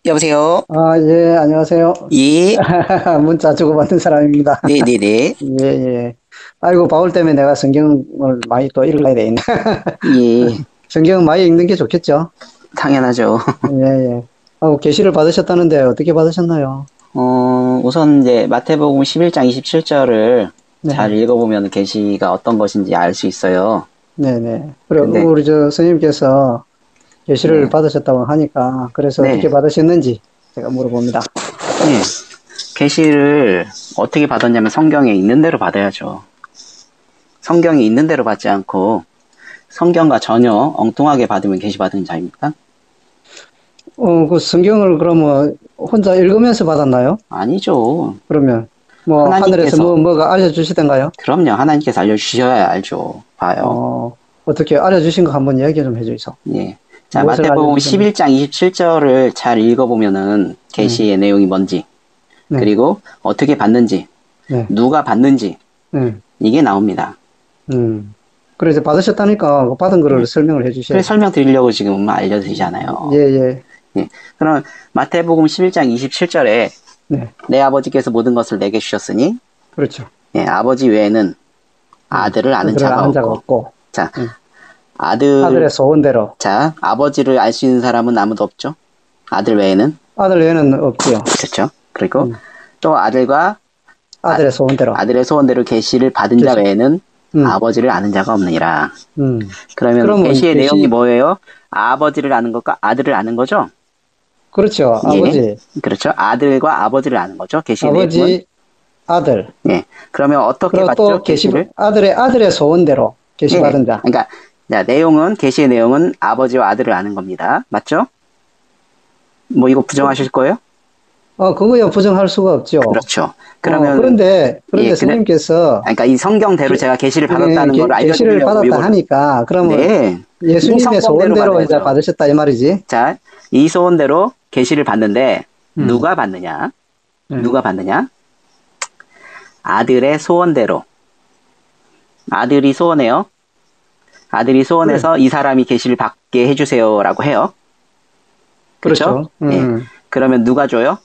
여보세요? 예, 안녕하세요. 예, 문자 주고받은 사람입니다. 네네네. 예, 예. 아이고, 바울 때문에 내가 성경을 많이 또 읽어야 되겠네. 예, 성경 많이 읽는 게 좋겠죠? 당연하죠. 예, 예. 계시를 받으셨다는데 어떻게 받으셨나요? 우선 이제 마태복음 11장 27절을 잘 네, 읽어보면 계시가 어떤 것인지 알 수 있어요. 네, 네. 그래, 근데, 우리 선생님께서 계시를 네, 받으셨다고 하니까, 그래서 어떻게 네, 받으셨는지 제가 물어봅니다. 네. 계시를 어떻게 받았냐면 성경에 있는 대로 받아야죠. 성경에 있는 대로 받지 않고 성경과 전혀 엉뚱하게 받으면 계시 받은 자입니까? 그 성경을 그러면 혼자 읽으면서 받았나요? 아니죠. 그러면, 하늘에서 하나님께서, 뭐가 알려주시던가요? 그럼요. 하나님께서 알려주셔야 알죠. 봐요. 어떻게 알려주신 거 한번 이야기 좀 해주이소. 예. 자, 무엇을 마태복음 알려주셨나요? 11장 27절을 잘 읽어보면은 네, 계시의 내용이 뭔지, 네, 그리고 어떻게 받는지, 네, 누가 받는지, 네. 이게 나옵니다. 그래서 받으셨다니까 그 받은 거를 예. 설명을 그래 해주셔야죠. 설명드리려고 지금 예, 알려드리잖아요. 예, 예. 그럼 마태복음 11장 27절에 네, 내 아버지께서 모든 것을 내게 주셨으니, 그렇죠. 예, 아버지 외에는 아들을 아는 아들을 자가 아는 자가 없고, 없고, 자, 음, 아들, 아들의 소원대로. 자, 아버지를 알 수 있는 사람은 아무도 없죠. 아들 외에는. 아들 외에는 없지요. 그렇죠. 그리고 음, 또 아들과 아들의 소원대로. 아들의 소원대로 계시를 받은 자 계시. 외에는 음, 아버지를 아는 자가 없느니라. 음. 그러면 그러면 계시의 내용이 계시, 뭐예요? 아버지를 아는 것과 아들을 아는 거죠? 그렇죠. 예. 아버지, 그렇죠. 아들과 아버지를 아는 거죠. 계시의 내용은. 아버지, 아들. 예. 그러면 어떻게 그리고 받죠? 또 계시를? 아들의 소원대로 계시 예. 받은 자. 그러니까 자, 내용은 계시의 내용은 아버지와 아들을 아는 겁니다. 맞죠? 뭐 이거 부정하실 거예요? 그거야 부정할 수가 없죠. 그렇죠. 그러면 그런데 예, 선생님께서 그러니까 이 성경대로 제가 계시를 받았다는 걸 계시를 알려드리려고 받았다 이걸 하니까 그러면 네. 이 예수님의 성경대로 소원대로 이제 받아야죠. 받으셨다 이 말이지. 자, 이 소원대로 계시를 받는데 음, 누가 받느냐? 음. 누가 받느냐? 아들의 소원대로. 아들이 소원해요. 아들이 그래, 소원해서 이 사람이 계시를 받게 해주세요라고 해요. 그렇죠? 그렇죠. 예. 그러면 누가 줘요?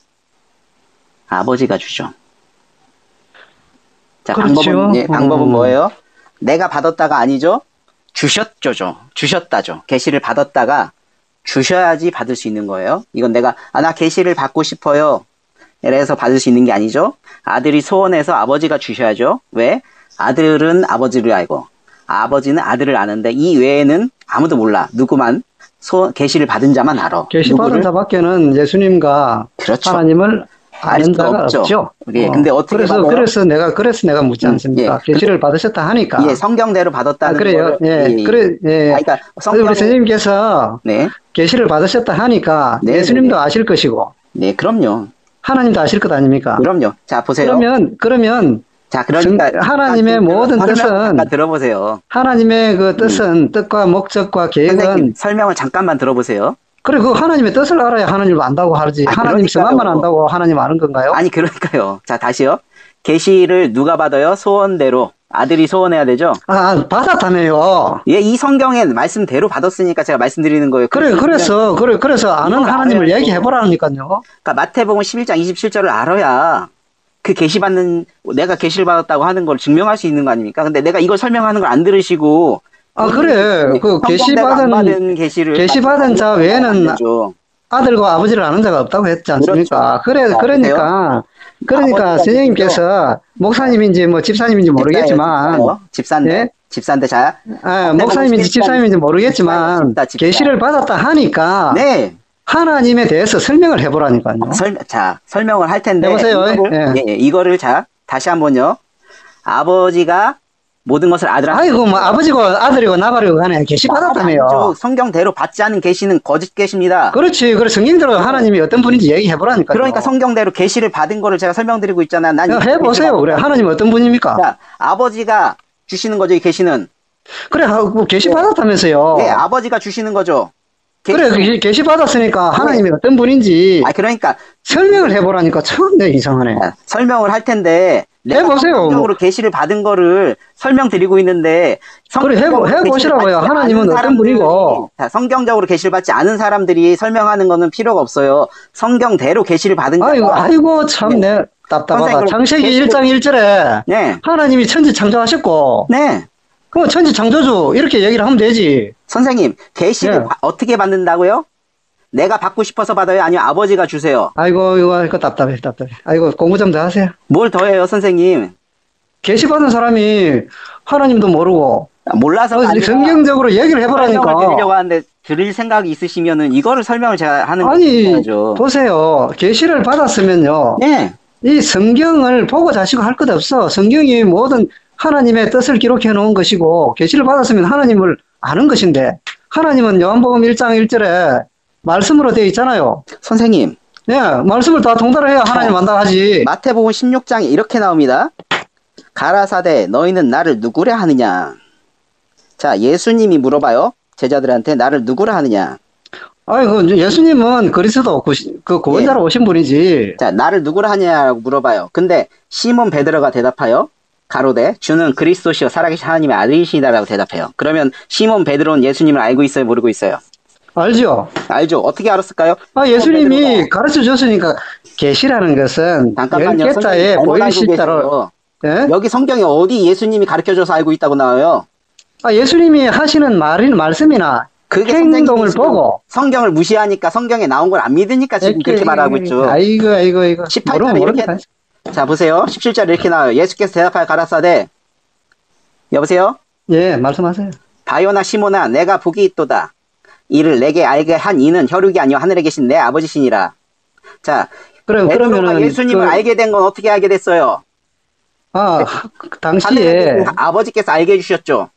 아버지가 주죠. 자, 그렇죠. 방법은 뭐예요? 내가 받았다가 아니죠? 주셨죠죠. 주셨다죠. 계시를 받았다가 주셔야지 받을 수 있는 거예요. 이건 내가, 나 계시를 받고 싶어요. 이래서 받을 수 있는 게 아니죠. 아들이 소원해서 아버지가 주셔야죠. 왜? 아들은 아버지를 알고, 아버지는 아들을 아는데, 이 외에는 아무도 몰라. 누구만, 계시를 받은 자만 알아. 계시 받은 누구를? 자밖에는 예수님과 그렇죠. 하나님을 알 아는 수가 자가 없죠. 없죠. 예, 근데 어떻게 받아요? 그래서 내가 묻지 않습니까? 예. 계시를 받으셨다 하니까. 예, 성경대로 받았다는 그래요. 거를. 예, 예. 그래, 예. 그러니까 그래서 우리 선생님께서 네, 계시를 받으셨다 하니까 네, 예수님도 네, 네. 아실 것이고 네, 그럼요. 하나님도 아실 것 아닙니까? 그럼요. 자, 보세요. 그러면 자, 그러니까 하나님의 모든 뜻은 잠깐 들어보세요. 하나님의 그 뜻은 뜻과 목적과 선생님, 계획은 설명을 잠깐만 들어보세요. 그래 그 하나님의 뜻을 알아야 하나님을 안다고 하지. 하나님 그러니까요. 성함만 안다고 하나님 아는 건가요? 아니, 그러니까요. 자, 다시요. 계시를 누가 받아요? 소원대로. 아들이 소원해야 되죠? 받았다며요. 예, 이 성경의 말씀대로 받았으니까 제가 말씀드리는 거예요. 그래서 아는 이걸 하나님을 알아야죠. 얘기해보라니까요. 그러니까 마태복음 11장 27절을 알아야 그 내가 계시를 받았다고 하는 걸 증명할 수 있는 거 아닙니까? 근데 내가 이걸 설명하는 걸 안 들으시고 그래. 그 성경대로 안 받은 계시를 계시 받은 자 외에는 안 되죠. 아들과 아버지를 아는 자가 없다고 했지 않습니까? 그렇죠. 그러니까 선생님께서 목사님인지 뭐 집사님인지 모르겠지만, 집사인데, 예? 집사인데 자, 목사님인지 집사님인지 모르겠지만, 집사. 계시를 받았다 하니까, 네. 하나님에 대해서 설명을 해보라니까요. 설명을 할 텐데, 해보세요. 이거를 다시 한번요. 아버지가 모든 것을 아이고, 뭐, 아버지고 아들이고 나발이고 간에 계시 받았다며요. 성경대로 받지 않은 계시는 거짓 계시입니다. 그렇지. 그래, 성경대로 하나님이 어떤 분인지 얘기해보라니까요. 그러니까 성경대로 계시를 받은 거를 제가 설명드리고 있잖아. 해보세요. 그래, 하나님이 어떤 분입니까? 자, 아버지가 주시는 거죠, 이 계시는. 그래, 계시 받았다면서요. 네, 아버지가 주시는 거죠. 그래, 계시 받았으니까 하나님이 어떤 분인지 그러니까 설명을 해보라니까 참 이상하네. 설명을 할 텐데 내가 해보세요. 성경적으로 계시를 받은 거를 설명드리고 있는데 그래, 해보시라고요. 하나님은 어떤 분이고. 자, 성경적으로 계시를 받지 않은 사람들이 설명하는 거는 필요가 없어요. 성경대로 계시를 받은 아이고, 참, 내 답답하다. 창세기 1장 1절에 네. 하나님이 천지 창조하셨고, 네. 그럼 천지 창조주, 이렇게 얘기를 하면 되지. 선생님, 계시를 네. 어떻게 받는다고요? 내가 받고 싶어서 받아요? 아니면 아버지가 주세요? 아이고, 이거 답답해. 아이고, 공부 좀 더 하세요. 뭘 더해요, 선생님? 계시 받은 사람이 하나님도 모르고, 몰라서가 아니라 성경적으로 얘기를 해보라니까. 설명을 드리려고 하는데 들을 생각이 있으시면은 이거를 설명을 제가 하는 아니, 거죠. 보세요. 계시를 받았으면요. 네. 이 성경을 보고 자시고 할 것 없어. 성경이 모든 하나님의 뜻을 기록해 놓은 것이고, 계시를 받았으면 하나님을 아는 것인데, 하나님은 요한복음 1장 1절에 말씀으로 되어 있잖아요. 선생님. 네, 말씀을 다 통달을 해야 하나님 안다 하지. 마태복음 16장에 이렇게 나옵니다. 가라사대 너희는 나를 누구라 하느냐. 자, 예수님이 물어봐요. 제자들한테 나를 누구라 하느냐. 아이고, 예수님은 그리스도 그 구원자로 오신 분이지. 자, 나를 누구라 하냐고 물어봐요. 근데 시몬 베드로가 대답하여 가로되 주는 그리스도시요 살아계신 하나님의 아들이시다라고 대답해요. 그러면 시몬 베드로는 예수님을 알고 있어요, 모르고 있어요? 알죠? 알죠. 어떻게 알았을까요? 예수님이 가르쳐 줬으니까 계시라는 것은 잠깐만요. 10개자에 보일 십자로. 예? 여기 성경에 어디 예수님이 가르쳐줘서 알고 있다고 나와요? 예수님이 하시는 말씀이나 그게 행동을 보고 성경을 무시하니까 성경에 나온 걸 안 믿으니까 지금 그렇게 말하고 있죠. 아이고. 18절에 이렇게 자 보세요. 17절에 이렇게 나와요. 예수께서 대답하여 가라사대 여보세요? 예, 말씀하세요. 바요나 시모나 내가 복이 있도다. 이를 내게 알게 한 이는 혈육이 아니요 하늘에 계신 내 아버지시니라. 자, 그러면은 예수님을 알게 된 건 어떻게 알게 됐어요? 당시에 아버지께서 알게 해주셨죠.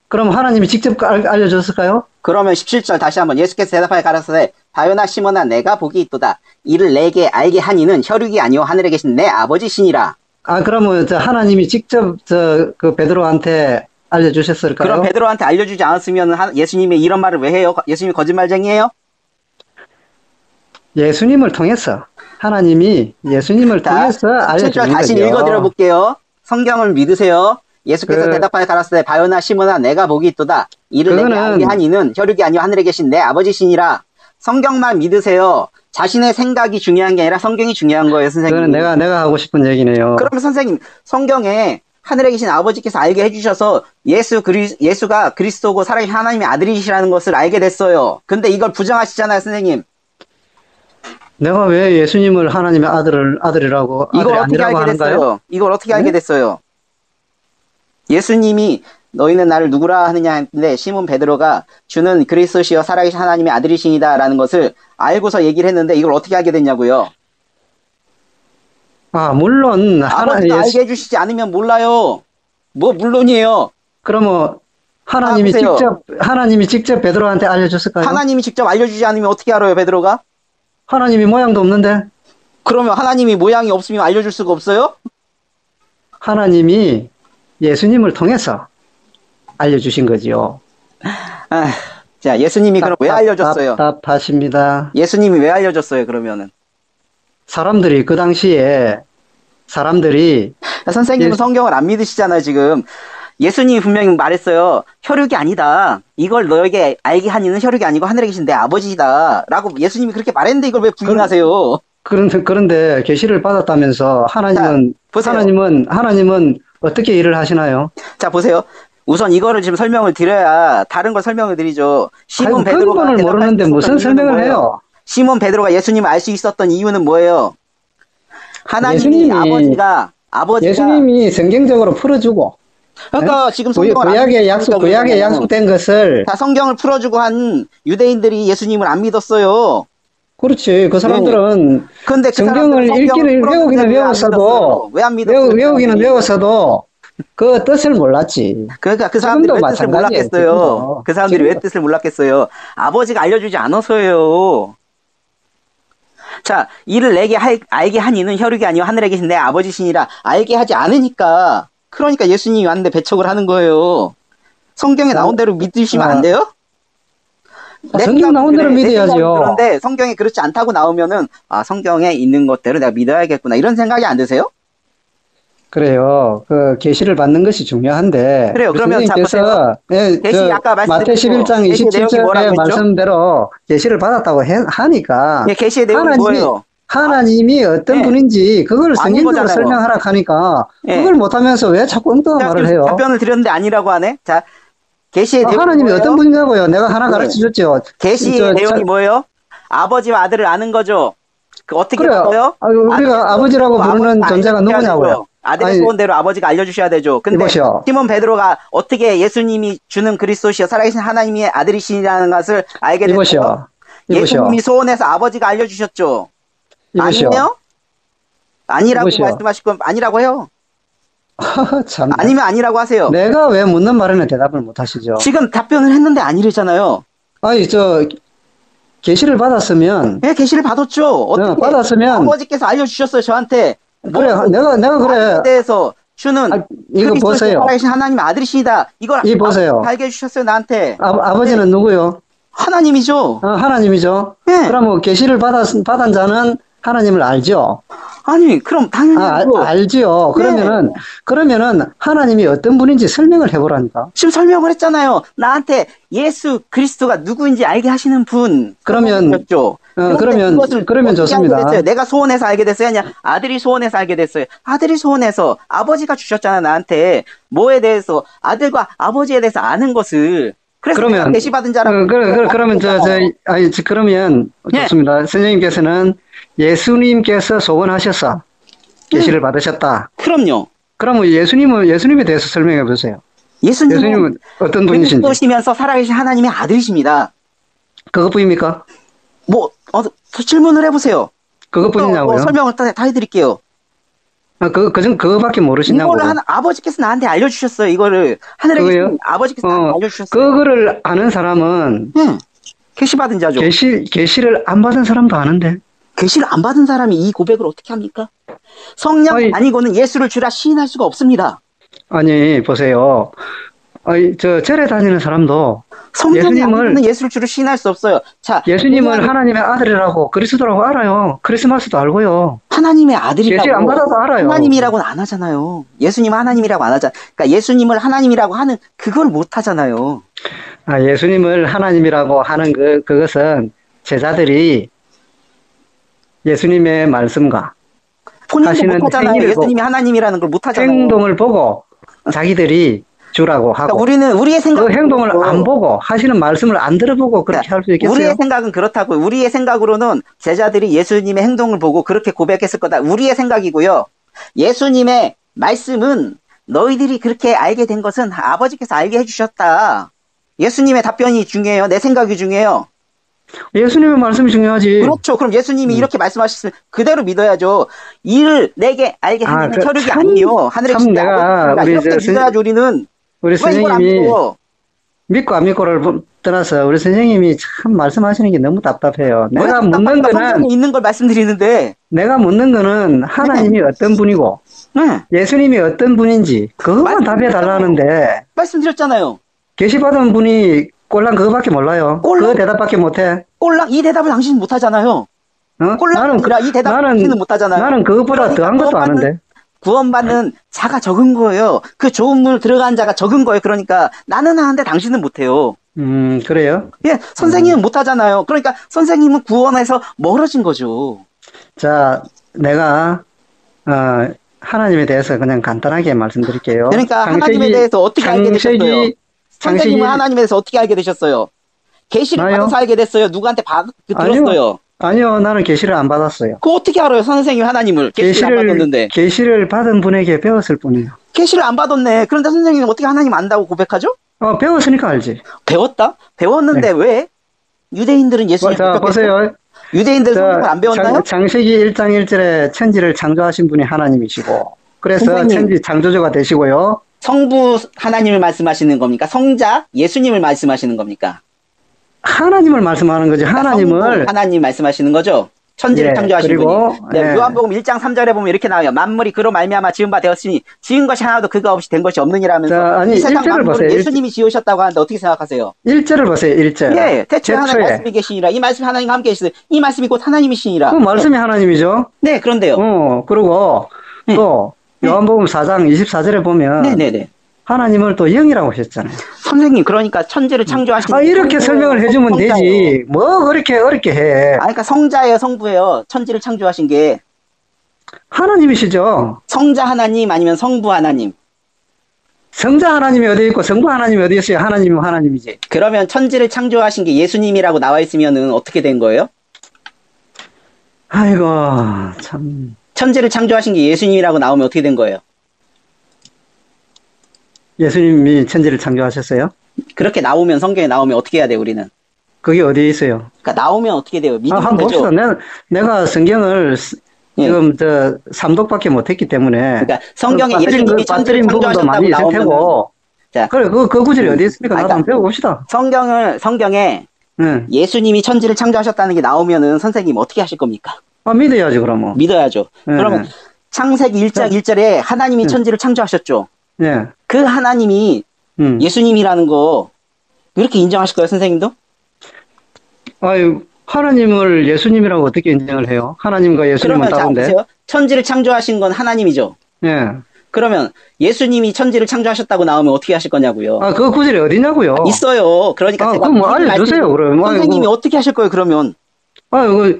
그럼 하나님이 직접 알려줬을까요? 그러면 17절 다시 한번 예수께서 대답하여 가라사대 바요나 시모나 내가 복이 있도다. 이를 내게 알게 한 이는 혈육이 아니요 하늘에 계신 내 아버지시니라. 그러면 하나님이 직접 그 베드로한테 알려주셨을까요? 그럼 베드로한테 알려주지 않았으면 예수님이 이런 말을 왜 해요? 예수님이 거짓말쟁이에요? 예수님을 통해서 하나님이 예수님을 통해서 알려주는 다시 거죠. 읽어드려 볼게요. 성경을 믿으세요. 예수께서 대답하여 가라사대 바요나 시모나 내가 복이 있도다. 이를 내게 알게 한 이는 혈육이 아니요 하늘에 계신 내 아버지시니라. 성경만 믿으세요. 자신의 생각이 중요한 게 아니라 성경이 중요한 거예요, 선생님. 그거는 내가 하고 싶은 얘기네요. 그러면 선생님, 성경에 하늘에 계신 아버지께서 알게 해주셔서 예수가 그리스도고 살아계신 하나님의 아들이시라는 것을 알게 됐어요. 근데 이걸 부정하시잖아요, 선생님. 내가 왜 예수님을 하나님의 아들이라고 이걸 어떻게 알게 됐어요? 이걸 어떻게 알게 됐어요? 예수님이 너희는 나를 누구라 하느냐 했는데 시몬 베드로가 주는 그리스도시여 살아계신 하나님의 아들이시니다라는 것을 알고서 얘기를 했는데 이걸 어떻게 알게 됐냐고요? 물론 아버지가 알게 해주시지 않으면 몰라요. 뭐 물론이에요. 그러면 하나님이 직접 베드로한테 알려줬을까요? 하나님이 직접 알려주지 않으면 어떻게 알아요, 베드로가? 하나님이 모양도 없는데? 그러면 하나님이 모양이 없으면 알려줄 수가 없어요? 하나님이 예수님을 통해서 알려주신 거지요. 자, 예수님이 그럼 왜 알려줬어요? 답답하십니다. 예수님이 왜 알려줬어요, 그러면은? 사람들이 그 당시에 선생님은 성경을 안 믿으시잖아요, 지금. 예수님이 분명히 말했어요. 혈육이 아니다. 이걸 너에게 알게 한 이는 혈육이 아니고 하늘에 계신 내 아버지다. 라고 예수님이 그렇게 말했는데 이걸 왜 부인하세요? 그런데 계시를 받았다면서 하나님은 어떻게 일을 하시나요? 자, 보세요. 우선 이거를 지금 설명을 드려야 다른 걸 설명을 드리죠. 시몬 베드로가 근본을 모르는데 무슨 설명을 해요? 시몬 베드로가 예수님을 알 수 있었던 이유는 뭐예요? 하나님이 예수님이 성경적으로 풀어주고 그러니까 지금 성경을 구약에 약속된 것을 다 성경을 풀어주고 한 유대인들이 예수님을 안 믿었어요. 그렇지. 그 사람들은 근데 성경을 외우기는 외웠어도 그 뜻을 몰랐지. 그러니까 그 사람들이 왜 뜻을 몰랐겠어요. 그 사람들이 왜 뜻을 몰랐겠어요. 아버지가 알려주지 않아서요. 자, 이를 내게 알게 한 이는 혈육이 아니요 하늘에 계신 내 아버지시니라. 알게 하지 않으니까. 그러니까 예수님이 왔는데 배척을 하는 거예요. 성경에 나온 대로 믿으시면 안 돼요? 성경 나온 대로 믿어야죠. 그런데 성경에 그렇지 않다고 나오면은 성경에 있는 것대로 내가 믿어야겠구나 이런 생각이 안 드세요? 그래요. 그 계시를 받는 것이 중요한데 그래요. 우리 그러면 자 보세요. 선생님께서 예, 계시 아까 마태 말씀드린 11장 계시의 내용이 27절의 뭐라고 했죠? 말씀대로 계시를 받았다고 하니까 예, 계시의 내용이 하나님이 뭐예요? 하나님이 어떤 예. 분인지 그걸 아닌 성경적으로 거잖아요. 설명하라 하니까 예. 그걸 못하면서 왜 자꾸 엉뚱한 자, 말을 지금 해요? 답변을 드렸는데 아니라고 하네. 자, 계시의 내용이 하나님이 뭐예요? 어떤 분이냐고요? 내가 하나 네. 가르쳐 줬죠. 계시의 내용이 뭐예요? 아버지와 아들을 아는 거죠. 그 어떻게 그래요. 알아요? 우리가 아버지라고 부르는 아버지가 존재가 알려주셔야 누구냐고요? 되고요. 아들의 아니, 소원대로 아버지가 알려주셔야 되죠. 근데 이보시오. 시몬 베드로가 어떻게 예수님이 주는 그리스도시여 살아계신 하나님의 아들이시라는 것을 알게 됐어요. 이보시오. 예수님이 소원해서 아버지가 알려주셨죠. 이보시오. 아니에요? 아니라고 이보시오. 말씀하실 건 아니라고 해요. 참. 아니면 아니라고 하세요. 내가 왜 묻는 말에는 대답을 못 하시죠? 지금 답변을 했는데 아니래잖아요. 아니, 계시를 받았으면, 예, 계시를 받았죠. 어떻게 받았으면, 아버지께서 알려주셨어요 저한테. 그래, 내가 그래. 아버지에 대해서 주는 이거 그리스도의 보세요. 살아계신 하나님 아들이시다. 이걸 이 보세요. 알게 해주셨어요 나한테. 아버지는 누구요? 하나님이죠. 하나님이죠. 예. 그러면 계시를 받은 자는 하나님을 알죠. 아니 그럼 당연히 알지요. 그러면은 하나님이 어떤 분인지 설명을 해보라니까. 지금 설명을 했잖아요. 나한테 예수 그리스도가 누구인지 알게 하시는 분. 그러면 그러면 좋습니다. 알게 됐어요? 내가 소원해서 알게 됐어요? 아니야 아들이 소원해서 알게 됐어요? 아들이 소원해서 아버지가 주셨잖아 나한테 뭐에 대해서 아들과 아버지에 대해서 아는 것을. 그래서 그러면 계시 받은 자라고. 그러면 그러면 예. 좋습니다. 선생님께서는 예수님께서 소원하셔서 계시를 받으셨다. 그럼요. 그러면 예수님에 대해서 설명해 보세요. 예수님은 어떤 분이신지. 그리스도시면서 살아계신 하나님의 아들이십니다. 그것뿐입니까? 질문을 해보세요. 그것뿐이냐고요? 설명을 다 해드릴게요. 그거밖에 모르시냐고. 이거를 아버지께서 나한테 알려주셨어요. 이거를 하늘에 계신 아버지께서 나한테 알려주셨어요. 그거를 아는 사람은 계시 받은 자죠. 계시를 안 받은 사람도 아는데. 계시를 안 받은 사람이 이 고백을 어떻게 합니까? 성령 아니고는 예수를 주라 시인할 수가 없습니다. 아니 보세요. 절에 다니는 사람도 성령이 아니고는 예수를 주로 시인할 수 없어요. 자, 예수님을 하나님의 아들이라고 그리스도라고 알아요. 크리스마스도 알고요. 하나님의 아들이라고. 계시 안 받아도 알아요. 하나님이라고는 안 하잖아요. 예수님은 하나님이라고 안 하잖아요. 그러니까 예수님을 하나님이라고 하는 그걸 못 하잖아요. 예수님을 하나님이라고 하는 그것은 제자들이 예수님의 말씀과 본인도 못 하잖아요. 예수님이 하나님이라는 걸 못 하잖아요. 행동을 보고 자기들이 주라고 하고. 그러니까 우리는 우리의 생각 그 행동을 안 보고 하시는 말씀을 안 들어보고 그렇게 할 수 있겠어요? 우리의 생각은 그렇다고. 우리의 생각으로는 제자들이 예수님의 행동을 보고 그렇게 고백했을 거다. 우리의 생각이고요. 예수님의 말씀은 너희들이 그렇게 알게 된 것은 아버지께서 알게 해주셨다. 예수님의 답변이 중요해요. 내 생각이 중요해요. 예수님의 말씀이 중요하지. 그렇죠. 그럼 예수님이 이렇게 말씀하셨으면 그대로 믿어야죠. 이를 내게 알게 하는 혈육이 아니요. 하늘에 계신 아버지가 이렇게 믿어야죠. 우리 선생님이 믿고 안 믿고를 떠나서 우리 선생님이 참 말씀하시는 게 너무 답답해요. 내가 묻는 거는 있는 걸 말씀드리는데 내가 묻는 거는 하나님이 어떤 분이고 예수님이 어떤 분인지 그것만 답해 달라는데 말씀드렸잖아요. 계시 받은 분이 꼴랑 그거밖에 몰라요. 그 대답밖에 못해. 꼴랑 이 대답을 당신은 못하잖아요. 꼴랑 이 대답을 당신은 못하잖아요. 나는 그것보다 더한 것도 아는데. 구원받는 자가 적은 거예요. 그 좋은 물 들어간 자가 적은 거예요. 그러니까 나는 하는데 당신은 못해요. 그래요? 예, 선생님은 못하잖아요. 그러니까 선생님은 구원에서 멀어진 거죠. 자, 내가 하나님에 대해서 그냥 간단하게 말씀드릴게요. 그러니까 하나님에 대해서 어떻게 알게 되셨어요? 선생님은 하나님에 대해서 어떻게 알게 되셨어요? 계시를 받아서 알게 됐어요? 누구한테 들었어요? 아니요, 나는 계시를 안 받았어요. 그거 어떻게 알아요, 선생님이 하나님을? 계시를 안 받았는데. 계시를 받은 분에게 배웠을 뿐이에요. 계시를 안 받았네. 그런데 선생님이 어떻게 하나님 안다고 고백하죠? 배웠으니까 알지. 배웠다? 배웠는데 왜? 유대인들은 예수님 자, 보세요. 유대인들 성경을 안 배웠나요? 창세기 1장 1절에 천지를 창조하신 분이 하나님이시고 그래서 선생님. 천지 창조주가 되시고요. 성부 하나님을 말씀하시는 겁니까? 성자 예수님을 말씀하시는 겁니까? 하나님을 말씀하는 거죠. 하나님을. 하나님 말씀하시는 거죠. 천지를 창조하신 그리고, 분이. 요한복음 1장 3절에 보면 이렇게 나와요. 만물이 그로 말미암아 지은 바 되었으니 지은 것이 하나도 그가 없이 된 것이 없느니라면서 이 세상 1절을 만물을 보세요. 예수님이 지으셨다고 하는데 어떻게 생각하세요? 1절을 보세요. 1절. 예, 태초에 하나님 말씀이 계시니라. 이 말씀이 하나님과 함께 계시니 이 말씀이 곧 하나님이시니라. 그 말씀이 하나님이죠. 네, 그런데요. 그리고 또 요한복음 4장 24절에 보면 네네네. 하나님을 또 영이라고 하셨잖아요. 선생님, 그러니까 천지를 창조하신. 이렇게 설명을 해주면 성자예요. 되지. 뭐 그렇게 어렵게 해. 그러니까 성자예요, 성부예요. 천지를 창조하신 게. 하나님이시죠. 성자 하나님 아니면 성부 하나님. 성자 하나님이 어디 있고 성부 하나님이 어디 있어요? 하나님은 하나님이지. 그러면 천지를 창조하신 게 예수님이라고 나와 있으면은 어떻게 된 거예요? 아이고 참. 천지를 창조하신 게 예수님이라고 나오면 어떻게 된 거예요? 예수님이 천지를 창조하셨어요? 그렇게 나오면, 성경에 나오면 어떻게 해야 돼요, 우리는? 그게 어디에 있어요? 그러니까 나오면 어떻게 돼요? 믿으면 한번 되죠. 봅시다. 내가 성경을 예. 지금 삼독밖에 못했기 때문에. 그러니까 성경에 빠뜨린 예수님이 천지를 부분도 많이 창조하셨다고 있을 나오면. 테고. 자, 그래, 그 구절이 어디 있습니까? 나도 그러니까 한번 배워봅시다. 성경에 응. 예수님이 천지를 창조하셨다는 게 나오면은 선생님 어떻게 하실 겁니까? 믿어야지, 그러면. 믿어야죠. 네. 그러면 창세기 1장 1절에 하나님이 네. 천지를 창조하셨죠. 네. 그 하나님이 예수님이라는 거 이렇게 인정하실 거예요, 선생님도? 아유, 하나님을 예수님이라고 어떻게 인정을 해요? 하나님과 예수님은 그러면 자, 다른데. 보세요. 천지를 창조하신 건 하나님이죠. 예. 그러면 예수님이 천지를 창조하셨다고 나오면 어떻게 하실 거냐고요. 그 구절이 어디냐고요? 있어요. 그러니까 제가 그럼 뭐 알려주세요, 그러면. 선생님이 어떻게 하실 거예요, 그러면?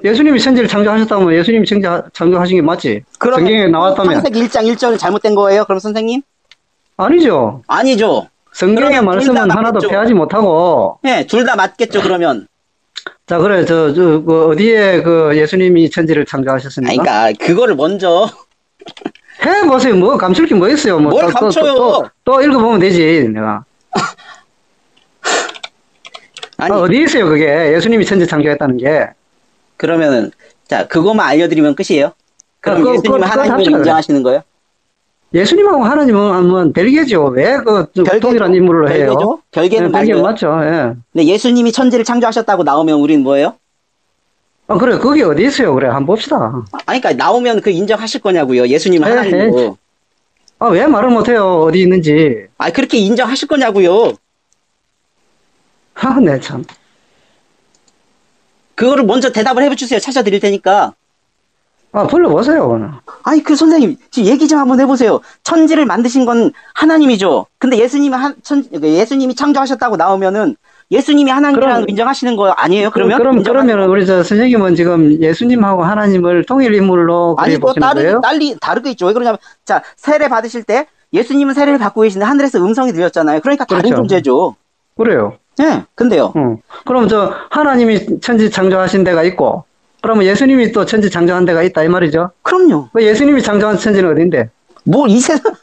예수님이 천지를 창조하셨다면 예수님이 창조하신 게 맞지? 성경에 나왔다면. 창세기 1장 1절 잘못된 거예요, 그럼 선생님? 아니죠. 아니죠. 성경의 말씀은 하나도 폐하지 못하고. 네, 둘 다 맞겠죠, 그러면. 자, 그래, 어디에 예수님이 천지를 창조하셨습니까? 그러니까, 그거를 먼저. 해보세요. 뭐, 감출 게 뭐 있어요. 뭐, 뭘 감춰요? 또 읽어보면 되지, 내가. 아니. 어디 있어요, 그게? 예수님이 천지 창조했다는 게. 그러면은, 자, 그것만 알려드리면 끝이에요? 그럼 예수님은 하나님을 인정하시는 거예요? 예수님하고 하나님은 별개죠. 왜 동일한 인물로 해요? 별개죠? 별개는 별개 맞죠. 예. 근데 예수님이 천지를 창조하셨다고 나오면 우리는 뭐예요? 그래, 그게 어디 있어요? 그래, 한번 봅시다. 그러니까 나오면 그 인정하실 거냐고요. 예수님은 하나님이고. 왜 말을 못해요? 어디 있는지. 그렇게 인정하실 거냐고요. 네, 참. 그거를 먼저 대답을 해주세요. 찾아드릴 테니까. 불러보세요, 오늘. 그 선생님, 지금 얘기 좀 한번 해보세요. 천지를 만드신 건 하나님이죠. 근데 예수님이 창조하셨다고 나오면은 예수님이 하나님이라는 걸 인정하시는 거 아니에요? 그러면 우리 선생님은 지금 예수님하고 하나님을 동일 인물로 보시는 거예요? 다르게 있죠. 왜 그러냐면, 자, 세례 받으실 때 예수님은 세례를 받고 계신데 하늘에서 음성이 들렸잖아요. 그러니까 다른 그렇죠. 존재죠. 그래요. 네, 근데요. 그럼 하나님이 천지 창조하신 데가 있고, 그러면 예수님이 또 천지 창조한 데가 있다, 이 말이죠? 그럼요. 예수님이 창조한 천지는 어딘데? 이 세상.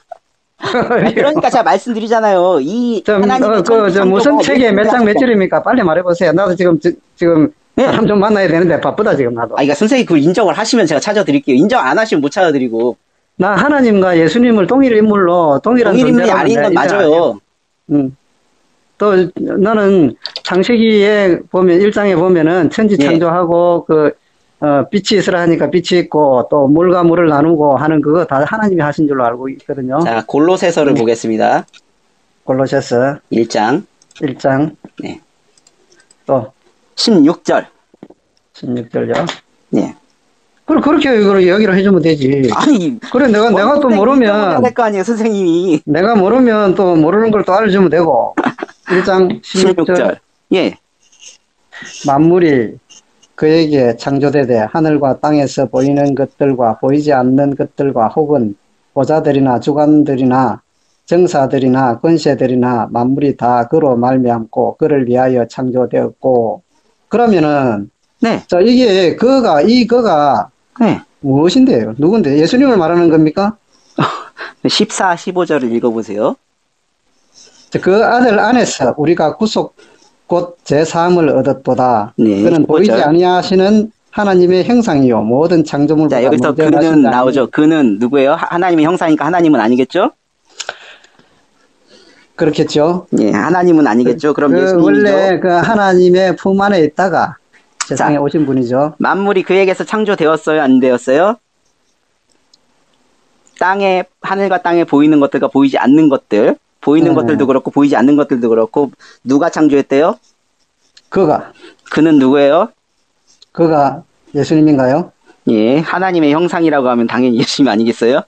그러니까 제가 말씀드리잖아요. 무슨 책에 몇 장 몇 줄입니까? 빨리 말해보세요. 나도 지금 사람 좀 만나야 되는데 바쁘다, 지금 나도. 그러니까 선생님이 그걸 인정을 하시면 제가 찾아드릴게요. 인정 안 하시면 못 찾아드리고. 나 하나님과 예수님을 동일 인물로, 동일한 인물이 아닌 건 맞아요. 또 나는 창세기에 보면 1장에 보면은 천지 창조하고 빛이 있으라 하니까 빛이 있고 또 물과 물을 나누고 하는 그거 다 하나님이 하신 줄로 알고 있거든요. 자, 골로새서를 보겠습니다. 골로새서 1장. 네. 또 16절. 16절요. 네. 그렇게 이야기를 해주면 되지. 그래 내가 또 모르면 될 거 아니에요, 선생님이. 내가 모르면 또 모르는 걸 또 알려주면 되고. 1장 16절. 예. 만물이 그에게 창조되되 하늘과 땅에서 보이는 것들과 보이지 않는 것들과 혹은 보좌들이나 주관들이나 정사들이나 권세들이나 만물이 다 그로 말미암고 그를 위하여 창조되었고. 그러면은 자, 이게 그가 무엇인데요? 누군데? 예수님을 말하는 겁니까? 14, 15절을 읽어보세요. 그 아들 안에서 우리가 구속 곧 제3을 얻었도다. 네, 그는 15절. 보이지 아니하시는 하나님의 형상이요 모든 창조물보다 자, 여기서 그는 나오죠. 그는 누구예요? 하나님의 형상이니까 하나님은 아니겠죠? 그렇겠죠. 예, 하나님은 아니겠죠. 그럼 예수님이죠. 원래 하나님의 품 안에 있다가 세상에 오신 분이죠. 만물이 그에게서 창조되었어요? 안 되었어요? 하늘과 땅에 보이는 것들과 보이지 않는 것들, 보이는 것들도 그렇고 보이지 않는 것들도 그렇고 누가 창조했대요? 그는 누구예요? 그가 예수님인가요? 예, 하나님의 형상이라고 하면 당연히 예수님 아니겠어요?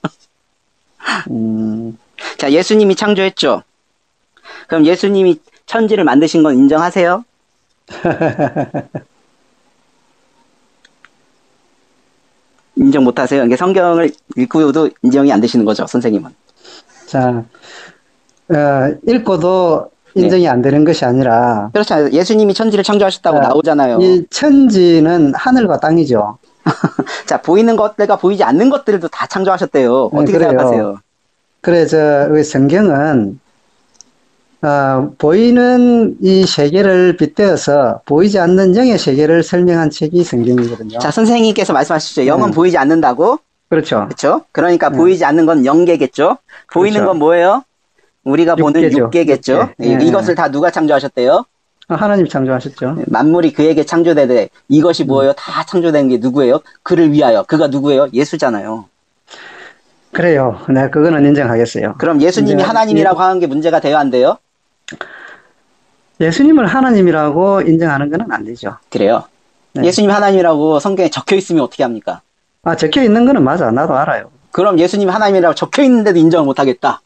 자, 예수님이 창조했죠. 그럼 예수님이 천지를 만드신 건 인정하세요? 인정 못하세요? 이게 성경을 읽고도 인정이 안 되시는 거죠, 선생님은. 자, 읽고도 인정이 안 되는 것이 아니라. 그렇죠. 예수님이 천지를 창조하셨다고 나오잖아요. 이 천지는 하늘과 땅이죠. 자, 보이는 것들과 보이지 않는 것들도 다 창조하셨대요. 어떻게 그래요. 생각하세요? 그래, 우리 성경은, 보이는 이 세계를 빗대어서 보이지 않는 영의 세계를 설명한 책이 성경이거든요. 자, 선생님께서 말씀하시죠. 영은 보이지 않는다고? 그렇죠. 그렇죠. 그러니까 보이지 않는 건 영계겠죠. 보이는 그렇죠. 건 뭐예요? 우리가 보는 육계죠. 육계겠죠. 육계. 이것을 다 누가 창조하셨대요? 하나님 창조하셨죠. 만물이 그에게 창조되되 이것이 뭐예요? 다 창조된 게 누구예요? 그를 위하여. 그가 누구예요? 예수잖아요. 그래요. 네, 그거는 인정하겠어요. 그럼 예수님이 하나님이라고 하는 게 문제가 돼요? 안 돼요? 예수님을 하나님이라고 인정하는 건 안 되죠. 그래요. 네. 예수님 하나님이라고 성경에 적혀 있으면 어떻게 합니까? 적혀 있는 거는 맞아. 나도 알아요. 그럼 예수님 하나님이라고 적혀 있는데도 인정을 못 하겠다.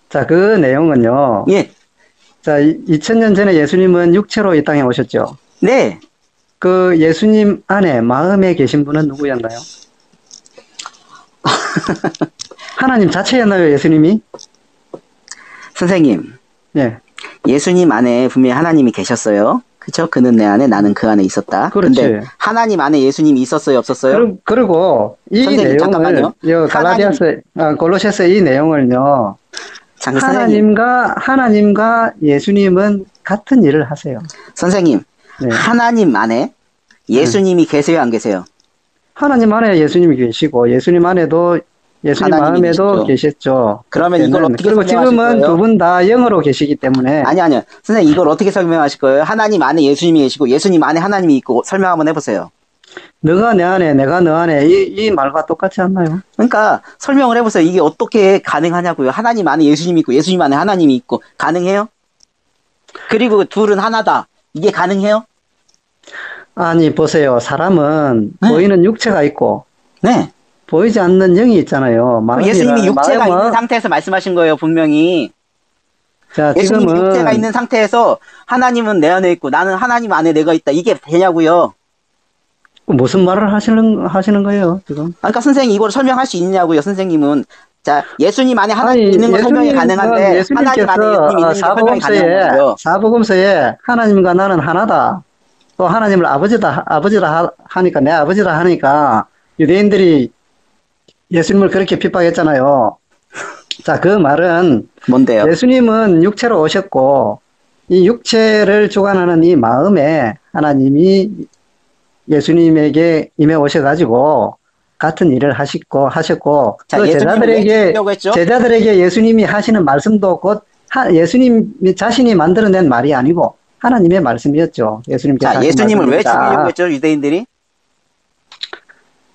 자, 그 내용은요. 예. 자, 2000년 전에 예수님은 육체로 이 땅에 오셨죠. 네. 그 예수님 안에 마음에 계신 분은 누구였나요? 하나님 자체였나요, 예수님이? 선생님. 예. 예수님 안에 분명히 하나님이 계셨어요. 그쵸? 그는 내 안에, 나는 그 안에 있었다. 그렇지. 근데 하나님 안에 예수님이 있었어요, 없었어요? 그리고 이 선생님, 내용을 잠깐만요. 골로새서 이 내용을요. 하나님과 예수님은 같은 일을 하세요. 선생님, 네. 하나님 안에 예수님이 계세요, 안 계세요? 하나님 안에 예수님이 계시고 예수님 안에도 예수님 마음에도 계셨죠. 그러면 이걸 어떻게 그리고 설명하실 거예요? 지금은 두 분 다 영으로 계시기 때문에. 아니요. 선생님, 이걸 어떻게 설명하실 거예요? 하나님 안에 예수님이 계시고 예수님 안에 하나님이 있고 설명 한번 해보세요. 너가 내 안에, 내가 너 안에 이 말과 똑같지 않나요? 그러니까 설명을 해보세요. 이게 어떻게 가능하냐고요. 하나님 안에 예수님이 있고 예수님 안에 하나님이 있고 가능해요? 그리고 둘은 하나다. 이게 가능해요? 아니, 보세요. 사람은 네. 보이는 육체가 있고 네. 보이지 않는 영이 있잖아요. 예수님이 육체가 있는 상태에서 말씀하신 거예요, 분명히. 자, 예수님이 지금은 육체가 있는 상태에서 하나님은 내 안에 있고 나는 하나님 안에 내가 있다. 이게 되냐고요. 무슨 말을 하시는 거예요, 지금? 그러니까 선생님 이걸 설명할 수 있냐고요, 선생님은. 자, 예수님 안에 하나님 있는 건 설명이 가능한데 하나님 안에 예수님 있는 게 설명이 가능하고요. 사복음서에 하나님과 나는 하나다. 또 하나님을 아버지라 하니까 내 아버지라 하니까 유대인들이 예수님을 그렇게 핍박했잖아요. 자, 그 말은 뭔데요? 예수님은 육체로 오셨고 이 육체를 주관하는 이 마음에 하나님이 예수님에게 임해 오셔가지고 같은 일을 하셨고 자, 그 제자들에게 예수님이 하시는 말씀도 곧 예수님 자신이 만들어낸 말이 아니고 하나님의 말씀이었죠. 자, 예수님을 왜 죽이려고 했죠, 유대인들이?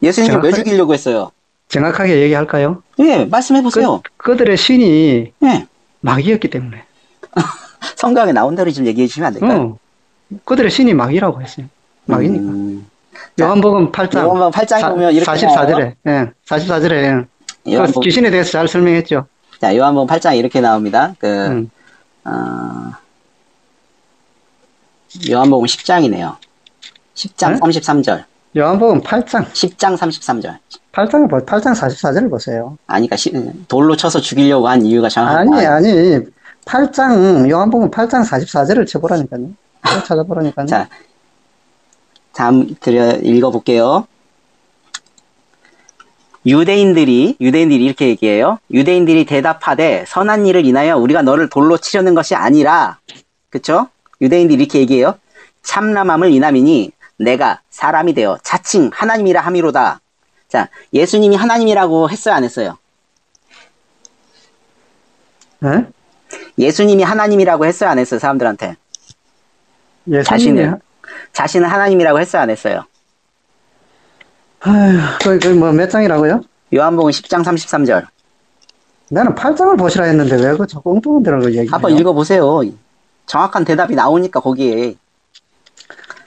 예수님을 왜 죽이려고 했어요? 정확하게 얘기할까요? 예, 말씀해보세요. 그들의 신이 예. 마귀였기 때문에. 성경에 나온 대로 좀 얘기해 주시면 안 될까요? 그들의 신이 마귀라고 했어요. 마귀니까. 요한복음 8장. 요한복음 8장에 보면 이렇게 44절에. 예, 44절에. 요한복음, 귀신에 대해서 잘 설명했죠. 자, 요한복음 8장에 이렇게 나옵니다. 요한복음 10장이네요. 10장 33절. 요한복음 8장. 10장 33절. 8장 44절을 보세요. 아니, 그러니까 돌로 쳐서 죽이려고 한 이유가 정확하게. 아니. 8장, 요한복음 8장 44절을 쳐보라니까요. 찾아보라니까요. 자, 다음 읽어볼게요. 유대인들이 이렇게 얘기해요. 유대인들이 대답하되 선한 일을 인하여 우리가 너를 돌로 치려는 것이 아니라, 그쵸? 유대인들이 이렇게 얘기해요. 참남함을 인함이니 내가 사람이 되어 자칭 하나님이라 함이로다. 자, 예수님이 하나님이라고 했어요, 안 했어요? 네? 예수님이 하나님이라고 했어요, 안 했어요, 사람들한테? 자신을 하나님이라고 했어요, 안 했어요? 아휴, 몇 장이라고요? 요한복음 10장 33절. 나는 8장을 보시라 했는데 왜 그 자꾸 엉뚱한 데라고 얘기해요? 한번 읽어보세요. 정확한 대답이 나오니까 거기에.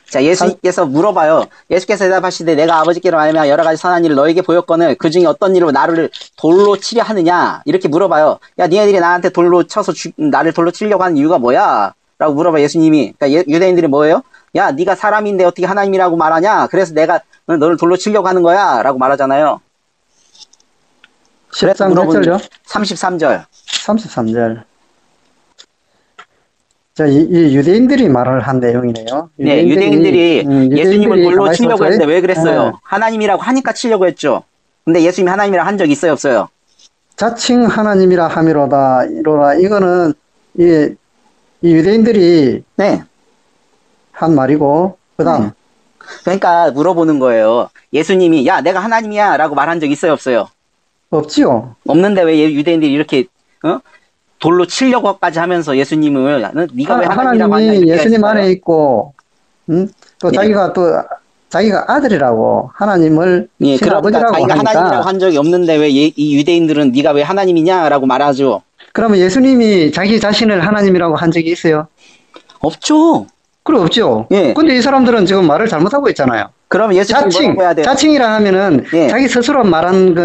자, 예수님께서 물어봐요. 예수께서 대답하시되 내가 아버지께로 말하며 여러 가지 선한 일을 너에게 보였거늘 그 중에 어떤 일로 나를 돌로 치려 하느냐? 이렇게 물어봐요. 야, 니네들이 나한테 돌로 쳐서 나를 돌로 치려고 하는 이유가 뭐야? 라고 물어봐요, 예수님이. 그러니까 유대인들이 뭐예요? 야, 네가 사람인데 어떻게 하나님이라고 말하냐? 그래서 내가 너를 돌로 치려고 하는 거야? 라고 말하잖아요. 10장 몇 절요? 33절. 33절. 자, 이 유대인들이 말을 한 내용이네요. 네, 유대인들이 예수님을 돌로 치려고 했는데 왜 그랬어요? 네. 하나님이라고 하니까 치려고 했죠. 근데 예수님이 하나님이라고 한 적 있어요, 없어요? 자칭 하나님이라 함이로다. 이거는 이 유대인들이 네. 한 말이고, 그 다음. 그러니까 물어보는 거예요. 예수님이 야, 내가 하나님이야 라고 말한 적 있어요, 없어요? 없지요. 없는데 왜 유대인들이 이렇게 돌로 치려고까지 하면서 예수님을 네가 왜 하나님이라고 하냐 하나님이 이렇게 예수님 했어요? 안에 있고, 또 네. 자기가 아들이라고 하나님을 예, 그러니까 아버지라고 자기가 하니까. 하나님이라고 한 적이 없는데 왜 이 유대인들은 네가 왜 하나님이냐라고 말하죠. 그러면 예수님이 자기 자신을 하나님이라고 한 적이 있어요? 없죠. 그래, 없죠. 예. 근데 이 사람들은 지금 말을 잘못하고 있잖아요. 그러면 예수님이 뭐라고 해야 돼요? 자칭이라 하면은 예. 자기 스스로 말한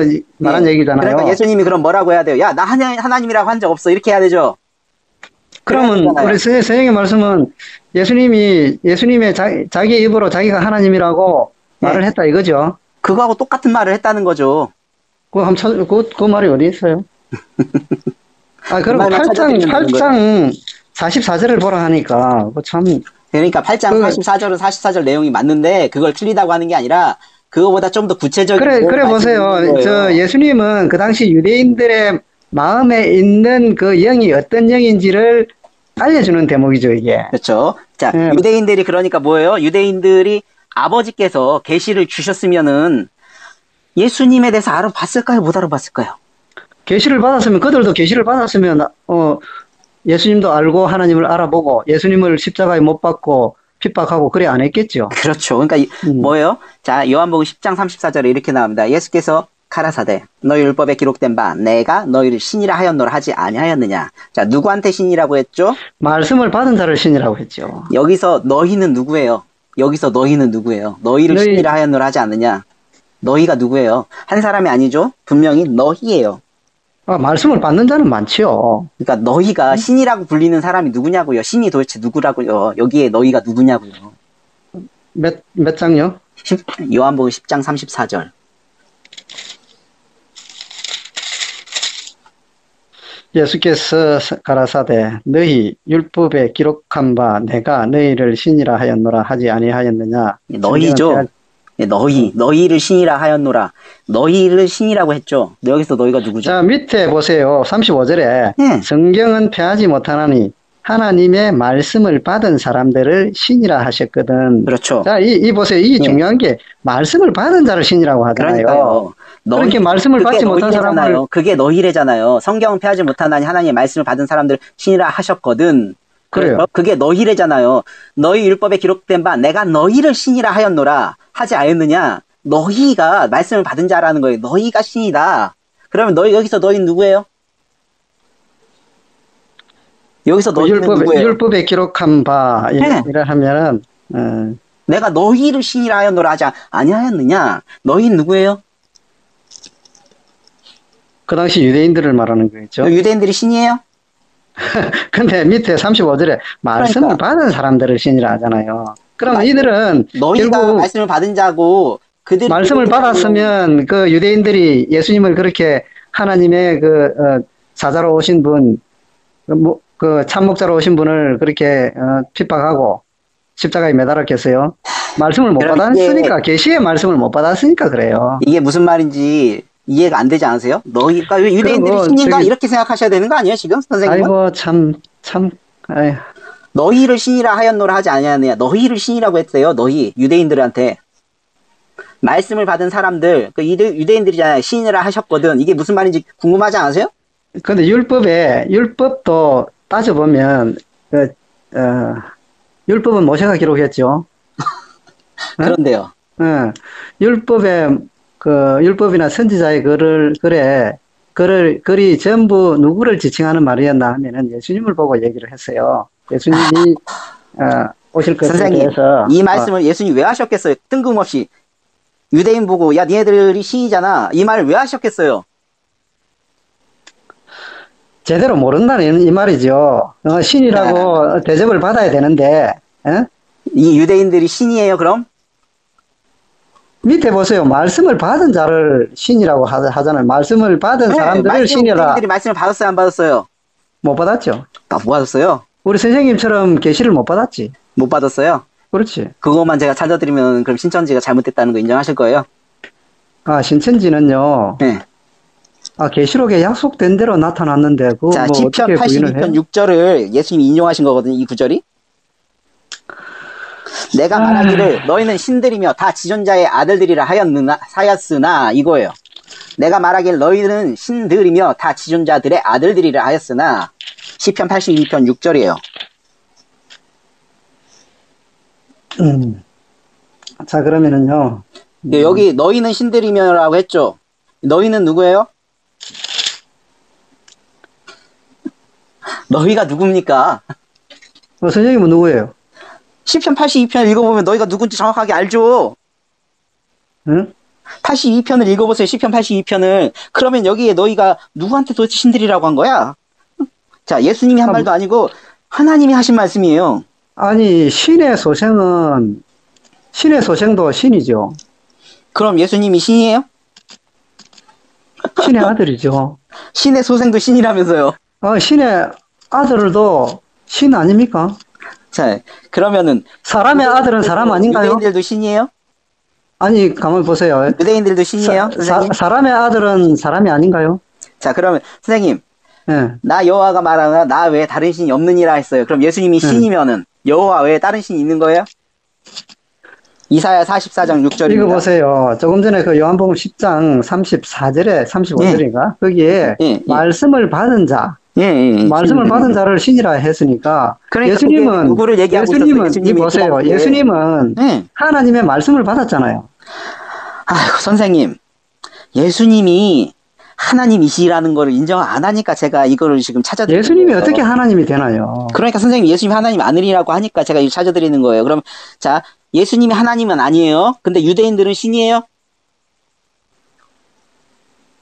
얘기잖아요. 그러니까 예수님이 그럼 뭐라고 해야 돼요? 야, 나 하나님이라고 한 적 없어. 이렇게 해야 되죠. 그러면 우리 선생님의 말씀은 예수님의 자기 입으로 자기가 하나님이라고 말을 했다 이거죠. 그거하고 똑같은 말을 했다는 거죠. 그 말이 어디 있어요? 그리고 말만 8장 44절을 보라 하니까, 참. 그러니까 8장 44절은 44절 내용이 맞는데, 그걸 틀리다고 하는 게 아니라, 그거보다 좀 더 구체적인. 그래 보세요. 예수님은 그 당시 유대인들의 마음에 있는 그 영이 어떤 영인지를 알려주는 대목이죠, 이게. 그렇죠. 자, 네. 유대인들이 그러니까 뭐예요? 유대인들이 아버지께서 계시를 주셨으면은, 예수님에 대해서 알아봤을까요? 못 알아봤을까요? 계시를 받았으면, 그들도 계시를 받았으면, 예수님도 알고 하나님을 알아보고 예수님을 십자가에 못 박고 핍박하고 그래 안 했겠죠. 그렇죠. 그러니까 뭐예요? 자, 요한복음 10장 34절에 이렇게 나옵니다. 예수께서 가라사대 너희 율법에 기록된 바 내가 너희를 신이라 하였노라 하지 아니하였느냐. 자, 누구한테 신이라고 했죠? 말씀을 받은 자를 신이라고 했죠. 여기서 너희는 누구예요? 여기서 너희는 누구예요? 너희를 신이라 하였노라 하지 않느냐. 너희가 누구예요? 한 사람이 아니죠? 분명히 너희예요. 말씀을 받는 자는 많지요. 그러니까 너희가 신이라고 불리는 사람이 누구냐고요. 신이 도대체 누구라고요. 여기에 너희가 누구냐고요. 몇 장요? 요한복음 10장 34절. 예수께서 가라사대 너희 율법에 기록한 바 내가 너희를 신이라 하였노라 하지 아니하였느냐. 너희죠. 너희를 신이라 하였노라. 너희를 신이라고 했죠. 여기서 너희가 누구죠? 자, 밑에 보세요. 35절에 성경은 폐하지 못하나니 하나님의 말씀을 받은 사람들을 신이라 하셨거든. 그렇죠. 자, 보세요. 이 중요한 게 말씀을 받은 자를 신이라고 하잖아요. 그러니까요. 그렇게 말씀을 받지 못한 사람을. 그게 너희래잖아요. 성경은 폐하지 못하나니 하나님의 말씀을 받은 사람들 신이라 하셨거든. 그래요. 그게 너희래잖아요. 너희 율법에 기록된 바 내가 너희를 신이라 하였노라 하지 않았느냐. 너희가 말씀을 받은 자라는 거예요. 너희가 신이다. 그러면 여기서 너희는 누구예요? 여기서 너희는 누구예요? 율법에 기록한 바 이라 하면은 내가 너희를 신이라 하였노라 하지 아니하였느냐. 너희는 누구예요? 그 당시 유대인들을 말하는 거겠죠. 유대인들이 신이에요? 근데 밑에 35절에 말씀을 받은 사람들을 신이라 하잖아요. 그럼 이들은 너희가 말씀을 받은 자고 그들이 말씀을 받았으면 그 유대인들이 예수님을 그렇게 하나님의 사자로 오신 분, 그 참목자로 오신 분을 그렇게 핍박하고 십자가에 매달았겠어요. 말씀을 못 받았으니까, 계시의 말씀을 못 받았으니까 그래요. 이게 무슨 말인지 이해가 안 되지 않으세요? 너희가 유대인들이 신인가 이렇게 생각하셔야 되는 거 아니에요, 지금 선생님은? 아이고 아이고. 너희를 신이라 하였노라 하지 아니하느냐. 너희를 신이라고 했어요. 너희 유대인들한테 말씀을 받은 사람들, 유대인들이잖아요. 신이라 하셨거든. 이게 무슨 말인지 궁금하지 않으세요? 근데 율법도 따져보면 율법은 모세가 기록했죠. 그런데요. 율법이나 선지자의 글이 전부 누구를 지칭하는 말이었나 하면은 예수님을 보고 얘기를 했어요. 예수님이 오실 것에 선생님, 대해서 이 말씀을 예수님 왜 하셨겠어요? 뜬금없이. 유대인 보고, 야, 니네들이 신이잖아. 이 말을 왜 하셨겠어요? 제대로 모른다는 이 말이죠. 신이라고 대접을 받아야 되는데 에? 이 유대인들이 신이에요, 그럼? 밑에 보세요. 말씀을 받은 자를 신이라고 하잖아요. 말씀을 받은 사람들을 신이라. 유대인들이 말씀을 받았어요, 안 받았어요? 못 받았죠. 못 받았어요? 우리 선생님처럼 계시를 못 받았지. 못 받았어요? 그렇지. 그것만 제가 찾아드리면 그럼 신천지가 잘못됐다는 거 인정하실 거예요? 신천지는요. 네. 계시록에 약속된 대로 나타났는데 그거 자, 뭐 시편 어떻게 부인을 82편 해요? 6절을 예수님이 인용하신 거거든요, 이 구절이. 내가 말하기를 너희는 신들이며 다 지존자의 아들들이라 하였으나 이거예요. 내가 말하기를 너희는 신들이며 다 지존자들의 아들들이라 하였으나 시편 82편 6절이에요. 자, 그러면은요. 여기 너희는 신들이며라고 했죠. 너희는 누구예요? 너희가 누굽니까? 선생님은 누구예요? 시편 82편 읽어보면 너희가 누군지 정확하게 알죠. 응? 82편을 읽어보세요. 시편 82편을. 그러면 여기에 너희가 누구한테 도대체 신들이라고 한 거야? 자, 예수님이 한 말도 아니고 하나님이 하신 말씀이에요. 아니, 신의 소생도 신이죠. 그럼 예수님이 신이에요? 신의 아들이죠. 신의 소생도 신이라면서요. 신의 아들도 신 아닙니까? 자, 그러면은 사람의 아들은 사람 아닌가요? 유대인들도 신이에요? 아니, 가만히 보세요. 유대인들도 신이에요? 선생님? 사람의 아들은 사람이 아닌가요? 자, 그러면 선생님, 예. 나 여호와가 말하나 나 외에 다른 신이 없느니라 했어요. 그럼 예수님이 신이면은 여호와 외에 다른 신이 있는 거예요? 이사야 44장 6절입니다. 이거 보세요. 조금 전에 그 요한복음 10장 34절에 35절인가? 거기에 말씀을 받은 자, 말씀을 받은 자를 신이라 했으니까 그러니까 예수님은 누구를 얘기하고 예수님은 보세요. 예수님은 하나님의 말씀을 받았잖아요. 아이고, 선생님, 예수님이 하나님이시라는 거를 인정 안 하니까 제가 이거를 지금 찾아드리는 예수님이 거예요. 어떻게 하나님이 되나요? 그러니까 선생님, 예수님이 하나님 아니라고 하니까 제가 이거 찾아드리는 거예요. 그럼 자, 예수님이 하나님은 아니에요. 근데 유대인들은 신이에요?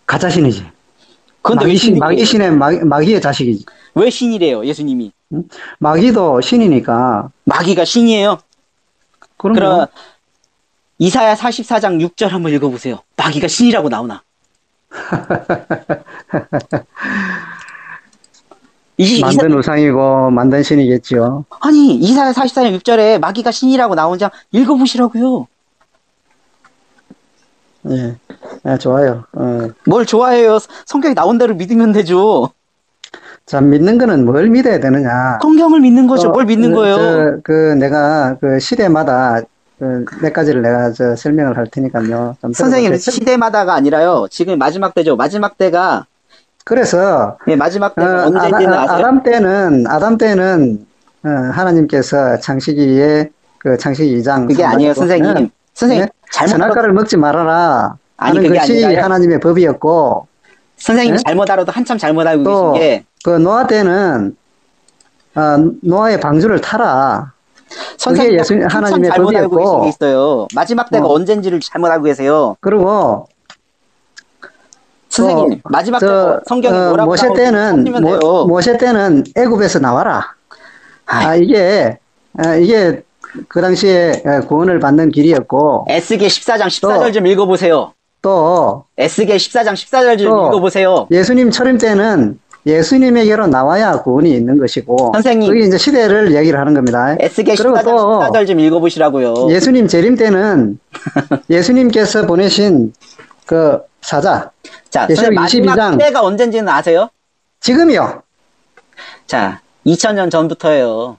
가짜신이지. 근데 마귀의 자식이지. 왜 신이래요, 예수님이? 마귀도 신이니까. 마귀가 신이에요? 그럼 이사야 44장 6절 한번 읽어보세요. 마귀가 신이라고 나오나? 만든 우상이고 만든 신이겠죠. 아니, 이사야 44장 6절에 마귀가 신이라고 나온 장 읽어보시라고요. 예, 좋아요. 뭘 좋아해요? 성경에 나온 대로 믿으면 되죠. 자, 믿는 거는 뭘 믿어야 되느냐? 성경을 믿는 거죠. 뭘 믿는 거예요? 내가 시대마다 몇 가지를 내가 설명을 할 테니까요. 좀 선생님, 시대마다가 아니라요. 지금 마지막 때죠. 마지막 때가. 그래서. 마지막 때가 언제인지는 아세요? 아담 때는 하나님께서 창세기 2장. 그게 아니에요, 선생님. 선생님, 선악과를 먹지 말아라. 하는 것이 하나님의 법이었고. 선생님이 잘못 알아도 한참 잘못 알고 계신 게. 노아 때는, 노아의 방주를 타라. 선생님, 하나님의 잘못 알고 계신 법이었고. 게 있어요. 마지막 때가 언젠지를 잘못 알고 계세요. 그리고, 선생님, 마지막 때가 성경에 뭐라고 모세 때는 애굽에서 나와라. 이게 그 당시에 구원을 받는 길이었고. 에스겔 14장 14절 좀 읽어보세요. 또 에스겔 14장 14절 좀 읽어보세요. 예수님 초림 때는 예수님에게로 나와야 구원이 있는 것이고. 선생님. 그게 이제 시대를 얘기를 하는 겁니다. 에스겔 14장 14절 좀 읽어보시라고요. 예수님 재림 때는 예수님께서 보내신 그 사자. 자, 마지막 22장. 때가 언젠지는 아세요? 지금이요. 자, 2000년 전부터예요.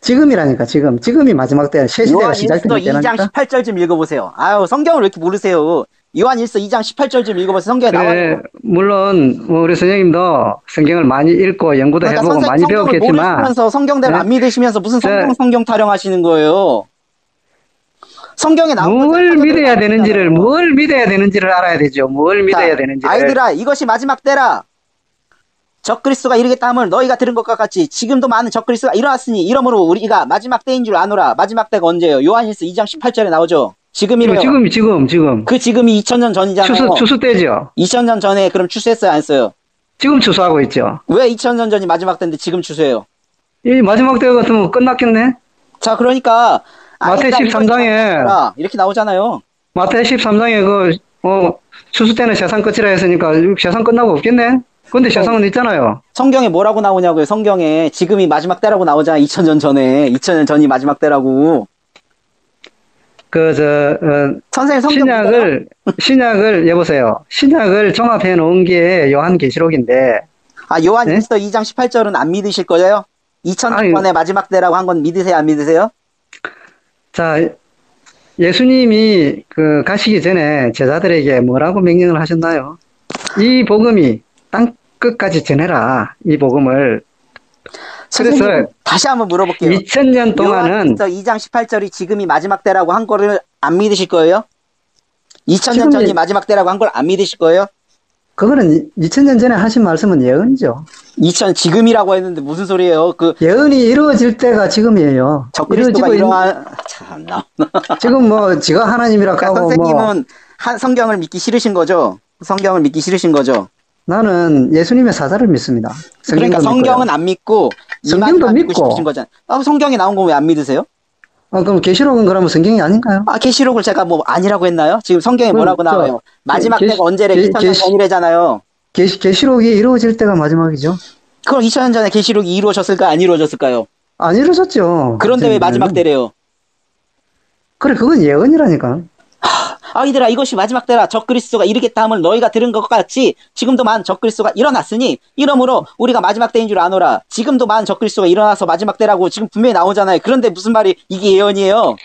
지금이라니까, 지금. 지금이 마지막 때, 새 시대가 시작되는 때라니까. 2장 18절 좀 읽어보세요. 아유, 성경을 왜 이렇게 모르세요? 요한일서 2장 18절 좀 읽어보세요. 성경에 나와요. 물론, 우리 선생님도 성경을 많이 읽고 연구도 해보고 많이 배웠겠지만. 모르시면서 성경대로 안 믿으시면서 무슨 성경 타령하시는 거예요? 성경에 나온 뭘 믿어야 되는지를 알아야 되죠. 뭘 믿어야 되는지를. 아이들아, 이것이 마지막 때라. 적그리스도가 이르겠다 함을 너희가 들은 것과 같이 지금도 많은 적그리스도가 일어났으니 이러므로 우리가 마지막 때인 줄 아노라. 마지막 때가 언제예요? 요한일서 2장 18절에 나오죠. 지금이래요. 지금. 그 지금이 2000년 전이잖아요. 추수 때죠. 2000년 전에 그럼 추수했어요, 안 했어요? 지금 추수하고 있죠. 왜 2000년 전이 마지막 때인데 지금 추수해요? 이 마지막 때 같으면 끝났겠네. 자, 그러니까 마태 13장에 이렇게 나오잖아요. 마태 13장에 추수 때는 세상 끝이라 했으니까 세상 끝나고 없겠네. 근데 세상은 있잖아요. 성경에 뭐라고 나오냐고요? 성경에 지금이 마지막 때라고 나오잖아요. 2000년 전에. 2000년 전이 마지막 때라고. 선생님 성경 신약을 여보세요. 신약을 종합해 놓은 게 요한계시록인데. 아, 요한일서 2장 18절은 안 믿으실 거예요? 2000년 전에 마지막 때라고 한 건 믿으세요, 안 믿으세요? 자, 예수님이 가시기 전에 제자들에게 뭐라고 명령을 하셨나요? 이 복음이 땅 끝까지 전해라. 이 복음을. 그래서 다시 한번 물어볼게요. 2000년 동안은 요한일서 2장 18절이 지금이 마지막 때라고 한 거를 안 믿으실 거예요? 2000년 전이 마지막 때라고 한 걸 안 믿으실 거예요? 그거는 2000년 전에 하신 말씀은 예언이죠. 지금이라고 했는데 무슨 소리예요? 예언이 이루어질 때가 지금이에요. 적그리스도가 참나. 지금 지가 하나님이라고 그러니까 하고 선생님은 성경을 믿기 싫으신 거죠? 성경을 믿기 싫으신 거죠? 나는 예수님의 사자를 믿습니다. 그러니까 성경은 안 믿고 성경도 믿고 싶으신 거잖아요. 성경에 나온 거 왜 안 믿으세요? 그럼 계시록은 그러면 성경이 아닌가요? 계시록을 제가 아니라고 했나요? 지금 성경에 뭐라고 나와요? 마지막 때가 언제래? 2000년 전이래잖아요. 계시록이 이루어질 때가 마지막이죠. 그럼 2000년 전에 계시록이 이루어졌을까요? 안 이루어졌을까요? 안 이루어졌죠. 그런데 왜 마지막 때래요? 그래, 그건 예언이라니까. 아이들아, 이것이 마지막 때라. 적그리스도가 이르겠다 함을 너희가 들은 것 같이 지금도 많은 적그리스도가 일어났으니 이러므로 우리가 마지막 때인 줄 아노라. 지금도 많은 적그리스도가 일어나서 마지막 때라고 지금 분명히 나오잖아요. 그런데 무슨 말이 이게 예언이에요?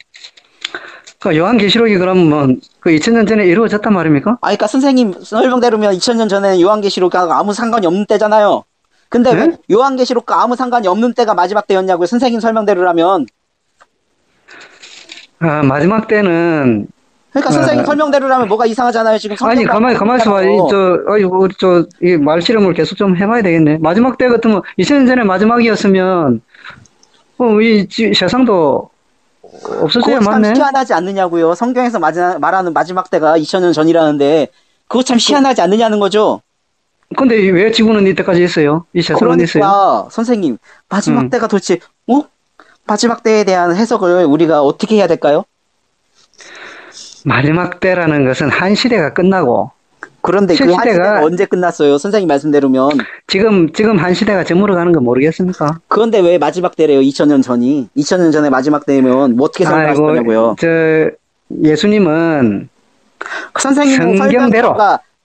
요한계시록이 그러면 2000년 전에 이루어졌단 말입니까? 그러니까 선생님 설명대로면 2000년 전에는 요한계시록과 아무 상관이 없는 때잖아요. 근데 네? 왜 요한계시록과 아무 상관이 없는 때가 마지막 때였냐고요? 선생님 설명대로라면. 마지막 때는 그러니까 선생님 설명대로라면 뭐가 이상하잖아요. 지금 아니, 가만히 있어봐. 이 말실험을 계속 좀 해봐야 되겠네. 마지막 때 같으면 2000년 전에 마지막이었으면 이 세상도 없어져야 그거 참 맞네. 희한하지 않느냐고요. 성경에서 말하는 마지막 때가 2000년 전이라는데 그거 참 희한하지 않느냐는 거죠. 근데 왜 지구는 이때까지 있어요? 이 세상은 있어요? 선생님, 마지막 때가 도대체 마지막 때에 대한 해석을 우리가 어떻게 해야 될까요? 마지막 때라는 것은 한 시대가 끝나고. 그런데 그 한 시대가 언제 끝났어요? 선생님 말씀대로면. 지금 한 시대가 저물어 가는 거 모르겠습니까? 그런데 왜 마지막 때래요? 2000년 전이. 2000년 전에 마지막 때면 어떻게 설명하실 거냐고요? 예수님은 선생님 성경대로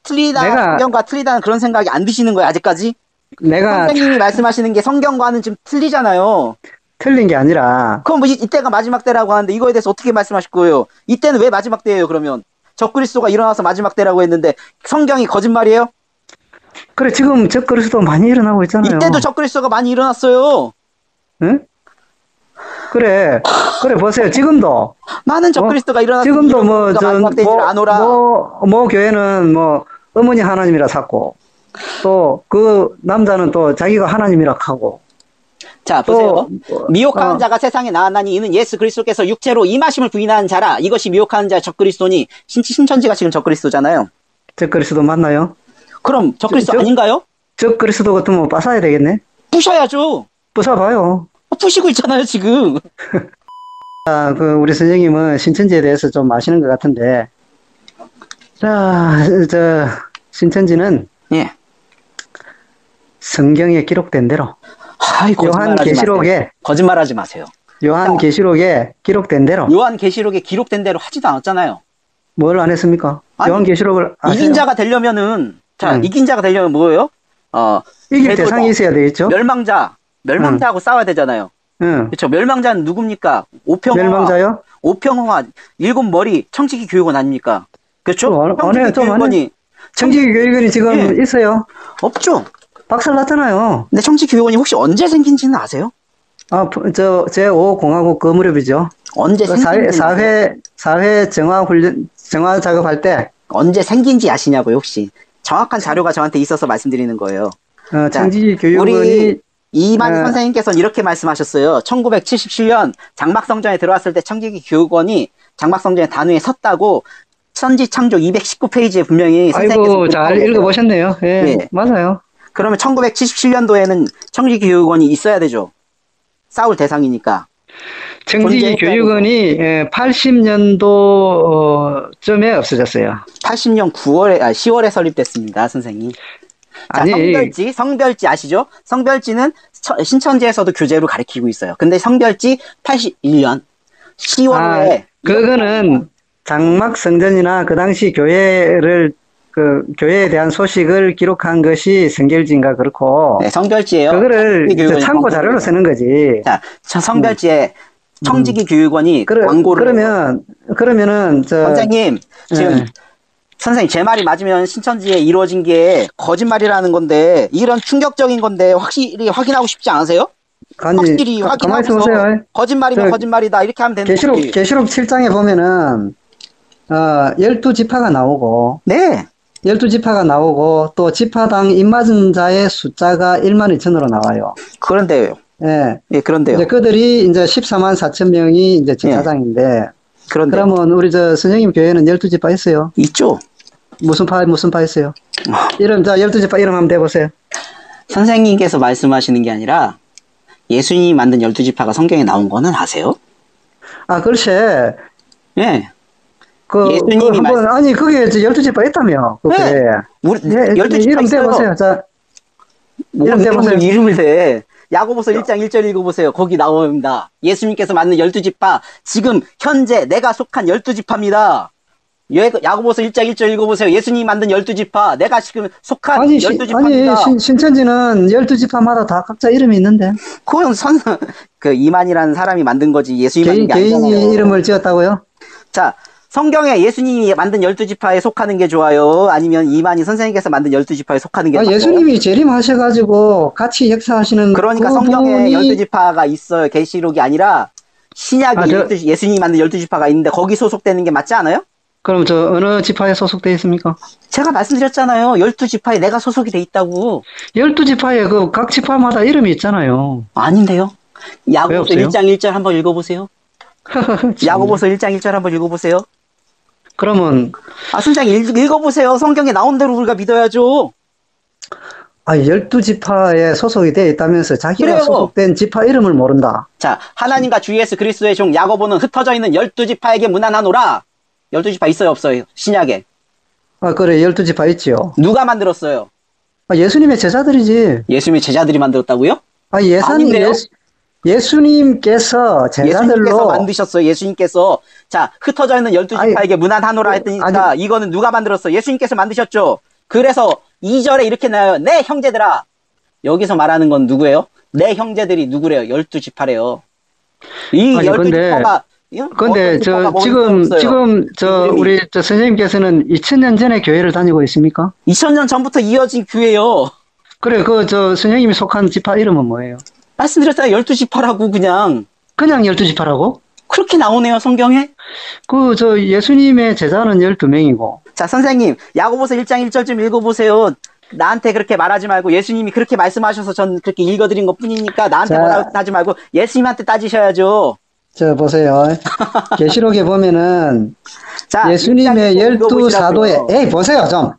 성경과 틀리다는 그런 생각이 안 드시는 거예요, 아직까지? 내가 선생님이 말씀하시는 게 성경과는 좀 틀리잖아요. 틀린 게 아니라. 그럼 이때가 마지막 때라고 하는데 이거에 대해서 어떻게 말씀하실 거예요? 이때는 왜 마지막 때예요, 그러면? 적그리스도가 일어나서 마지막 때라고 했는데 성경이 거짓말이에요? 그래, 지금 적그리스도 많이 일어나고 있잖아요. 이때도 적그리스도가 많이 일어났어요. 응? 그래 보세요. 지금도 많은 적그리스도가 일어났어요. 지금도 마지막 때인 줄 아노라. 교회는 어머니 하나님이라 찾고, 또 그 남자는 또 자기가 하나님이라 하고. 자, 보세요. 미혹하는 자가 세상에 나왔나니 이는 예수 그리스도께서 육체로 임하심을 부인하는 자라. 이것이 미혹하는 자의 적그리스도니 신천지가 지금 적그리스도잖아요. 적그리스도 맞나요? 그럼 적그리스도 아닌가요? 적그리스도 같으면 빠사야 되겠네. 부셔야죠. 부숴봐요. 부시고 있잖아요, 지금. 우리 선생님은 신천지에 대해서 좀 아시는 것 같은데. 자, 신천지는 예. 성경에 기록된 대로 요한계시록에 거짓말하지 마세요. 요한계시록에 기록된 대로. 요한계시록에 기록된 대로 하지도 않았잖아요. 뭘 안 했습니까? 요한계시록을 이긴 자가 되려면은 이긴 자가 되려면 뭐예요? 이길 대상이 있어야 되겠죠. 멸망자하고 싸워야 되잖아요. 그렇죠. 멸망자는 누굽니까? 멸망자요? 오평화, 일곱 머리, 청지기 교육원 아닙니까? 그렇죠? 청지기 교육원이 지금 있어요? 없죠. 박살났잖아요. 근데 청지기 교육원이 혹시 언제 생긴지는 아세요? 제5공화국 그 무렵이죠. 언제 생긴지 사회 정화 작업할 때. 언제 생긴지 아시냐고요, 혹시? 정확한 자료가 저한테 있어서 말씀드리는 거예요. 자, 청지기 교육원이 우리 이만희 어, 선생님께서는 이렇게 말씀하셨어요. 1977년 장막성전에 들어왔을 때 청지기 교육원이 장막성전의 단위에 섰다고 천지창조 219페이지에 분명히 선생님께서 아이고, 잘 기록하고 계세요. 읽어보셨네요. 예, 예. 맞아요. 그러면 1977년도에는 청지기 교육원이 있어야 되죠. 싸울 대상이니까. 청지기 존재해야 교육원이 80년도쯤에 없어졌어요. 80년 10월에 설립됐습니다, 선생님. 자, 아니, 성별지 아시죠? 성별지는 신천지에서도 교재로 가르치고 있어요. 근데 성별지 81년 10월에 그거는 장막성전이나 그 당시 교회에 대한 소식을 기록한 것이 성결지인가 그렇고, 네, 성별지예요. 그거를 참고 자료로 쓰는 거지. 자, 성별지에 청지기 교육원이 광고를 그러면은 선생님 지금 예. 선생님 제 말이 맞으면 신천지에 이루어진 게 거짓말이라는 건데 이런 충격적인 건데 확실히 확인하고 싶지 않으세요? 아니, 확실히 가만히 확인하고서 보세요. 거짓말이면 거짓말이다 이렇게 하면 되는 거지. 계시록 7장에 보면은 12지파가 나오고, 네. 12지파가 나오고, 또 지파당 입맞은 자의 숫자가 1만 2천으로 나와요. 그런데요. 예. 예, 그런데요. 이제 그들이 이제 14만 4천 명이 이제 지파장인데, 그런데 그러면 우리 선생님 교회는 12지파 있어요? 있죠. 무슨 파 있어요? 이름, 12지파 이름 한번 대보세요. 선생님께서 말씀하시는 게 아니라 예수님이 만든 12지파가 성경에 나온 거는 아세요? 글쎄. 예. 예수님이 아니, 그게 12지파 있다며. 그 네. 교회에. 우리 12지파 이름 있어요. 대보세요. 자, 이름 대보세요. 이름을 대. 야고보서 1장 1절 읽어보세요. 거기 나옵니다. 예수님께서 만든 12지파. 지금 현재 내가 속한 12지파입니다. 야고보서 1장 1절 읽어보세요. 예수님이 만든 12지파. 내가 지금 속한 12지파입니다. 아니, 신천지는 12지파마다 다 각자 이름이 있는데. 그건 이만이라는 사람이 만든 거지. 예수님이 만든 게 아니잖아요. 개인이 이름을 지었다고요? 자, 성경에 예수님이 만든 12지파에 속하는 게 좋아요? 아니면 이만희 선생님께서 만든 12지파에 속하는 게 좋아요? 예수님이 재림하셔가지고 같이 역사하시는 그러니까 성경에 12지파가 있어요. 계시록이 아니라 신약이 예수님이 만든 12지파가 있는데 거기 소속되는 게 맞지 않아요? 그럼 어느 지파에 소속되어 있습니까? 제가 말씀드렸잖아요. 12지파에 내가 소속이 돼 있다고. 12지파에 각 지파마다 이름이 있잖아요. 아닌데요. 야고보서 1장 1절 한번 읽어보세요. 야고보서 1장 1절 한번 읽어보세요. 그러면 선생님 읽어보세요. 성경에 나온 대로 우리가 믿어야죠. 12지파에 소속이 되어 있다면서 자기가 그래요. 소속된 지파 이름을 모른다. 자, 하나님과 주 예수 그리스도의 종 야고보는 흩어져 있는 12지파에게 문안하노라. 12지파 있어요 없어요? 신약에. 그래, 12지파 있지요. 누가 만들었어요? 예수님의 제자들이지. 예수님의 제자들이 만들었다고요? 예수님께서 제자들로 만드셨어요. 예수님께서. 자, 흩어져 있는 12지파에게 문안하노라 했으니까 이거는 누가 만들었어요? 예수님께서 만드셨죠. 그래서 2절에 이렇게 나와요. 내 형제들아. 여기서 말하는 건 누구예요? 내 형제들이 누구래요? 12지파래요. 이 12지파가 근데 우리 선생님께서는 2000년 전에 교회를 다니고 있습니까? 2000년 전부터 이어진 교회요. 그래, 선생님이 속한 지파 이름은 뭐예요? 말씀드렸잖아요. 12지파라고 그냥 12지파라고? 그렇게 나오네요, 성경에. 예수님의 제자는 12명이고. 자, 선생님, 야고보서 1장 1절 좀 읽어보세요. 나한테 그렇게 말하지 말고 예수님이 그렇게 말씀하셔서 전 그렇게 읽어드린 것 뿐이니까 나한테 뭐라고 하지 말고 예수님한테 따지셔야죠. 보세요. 계시록에 보면은 자, 예수님의 12사도에 보세요 좀.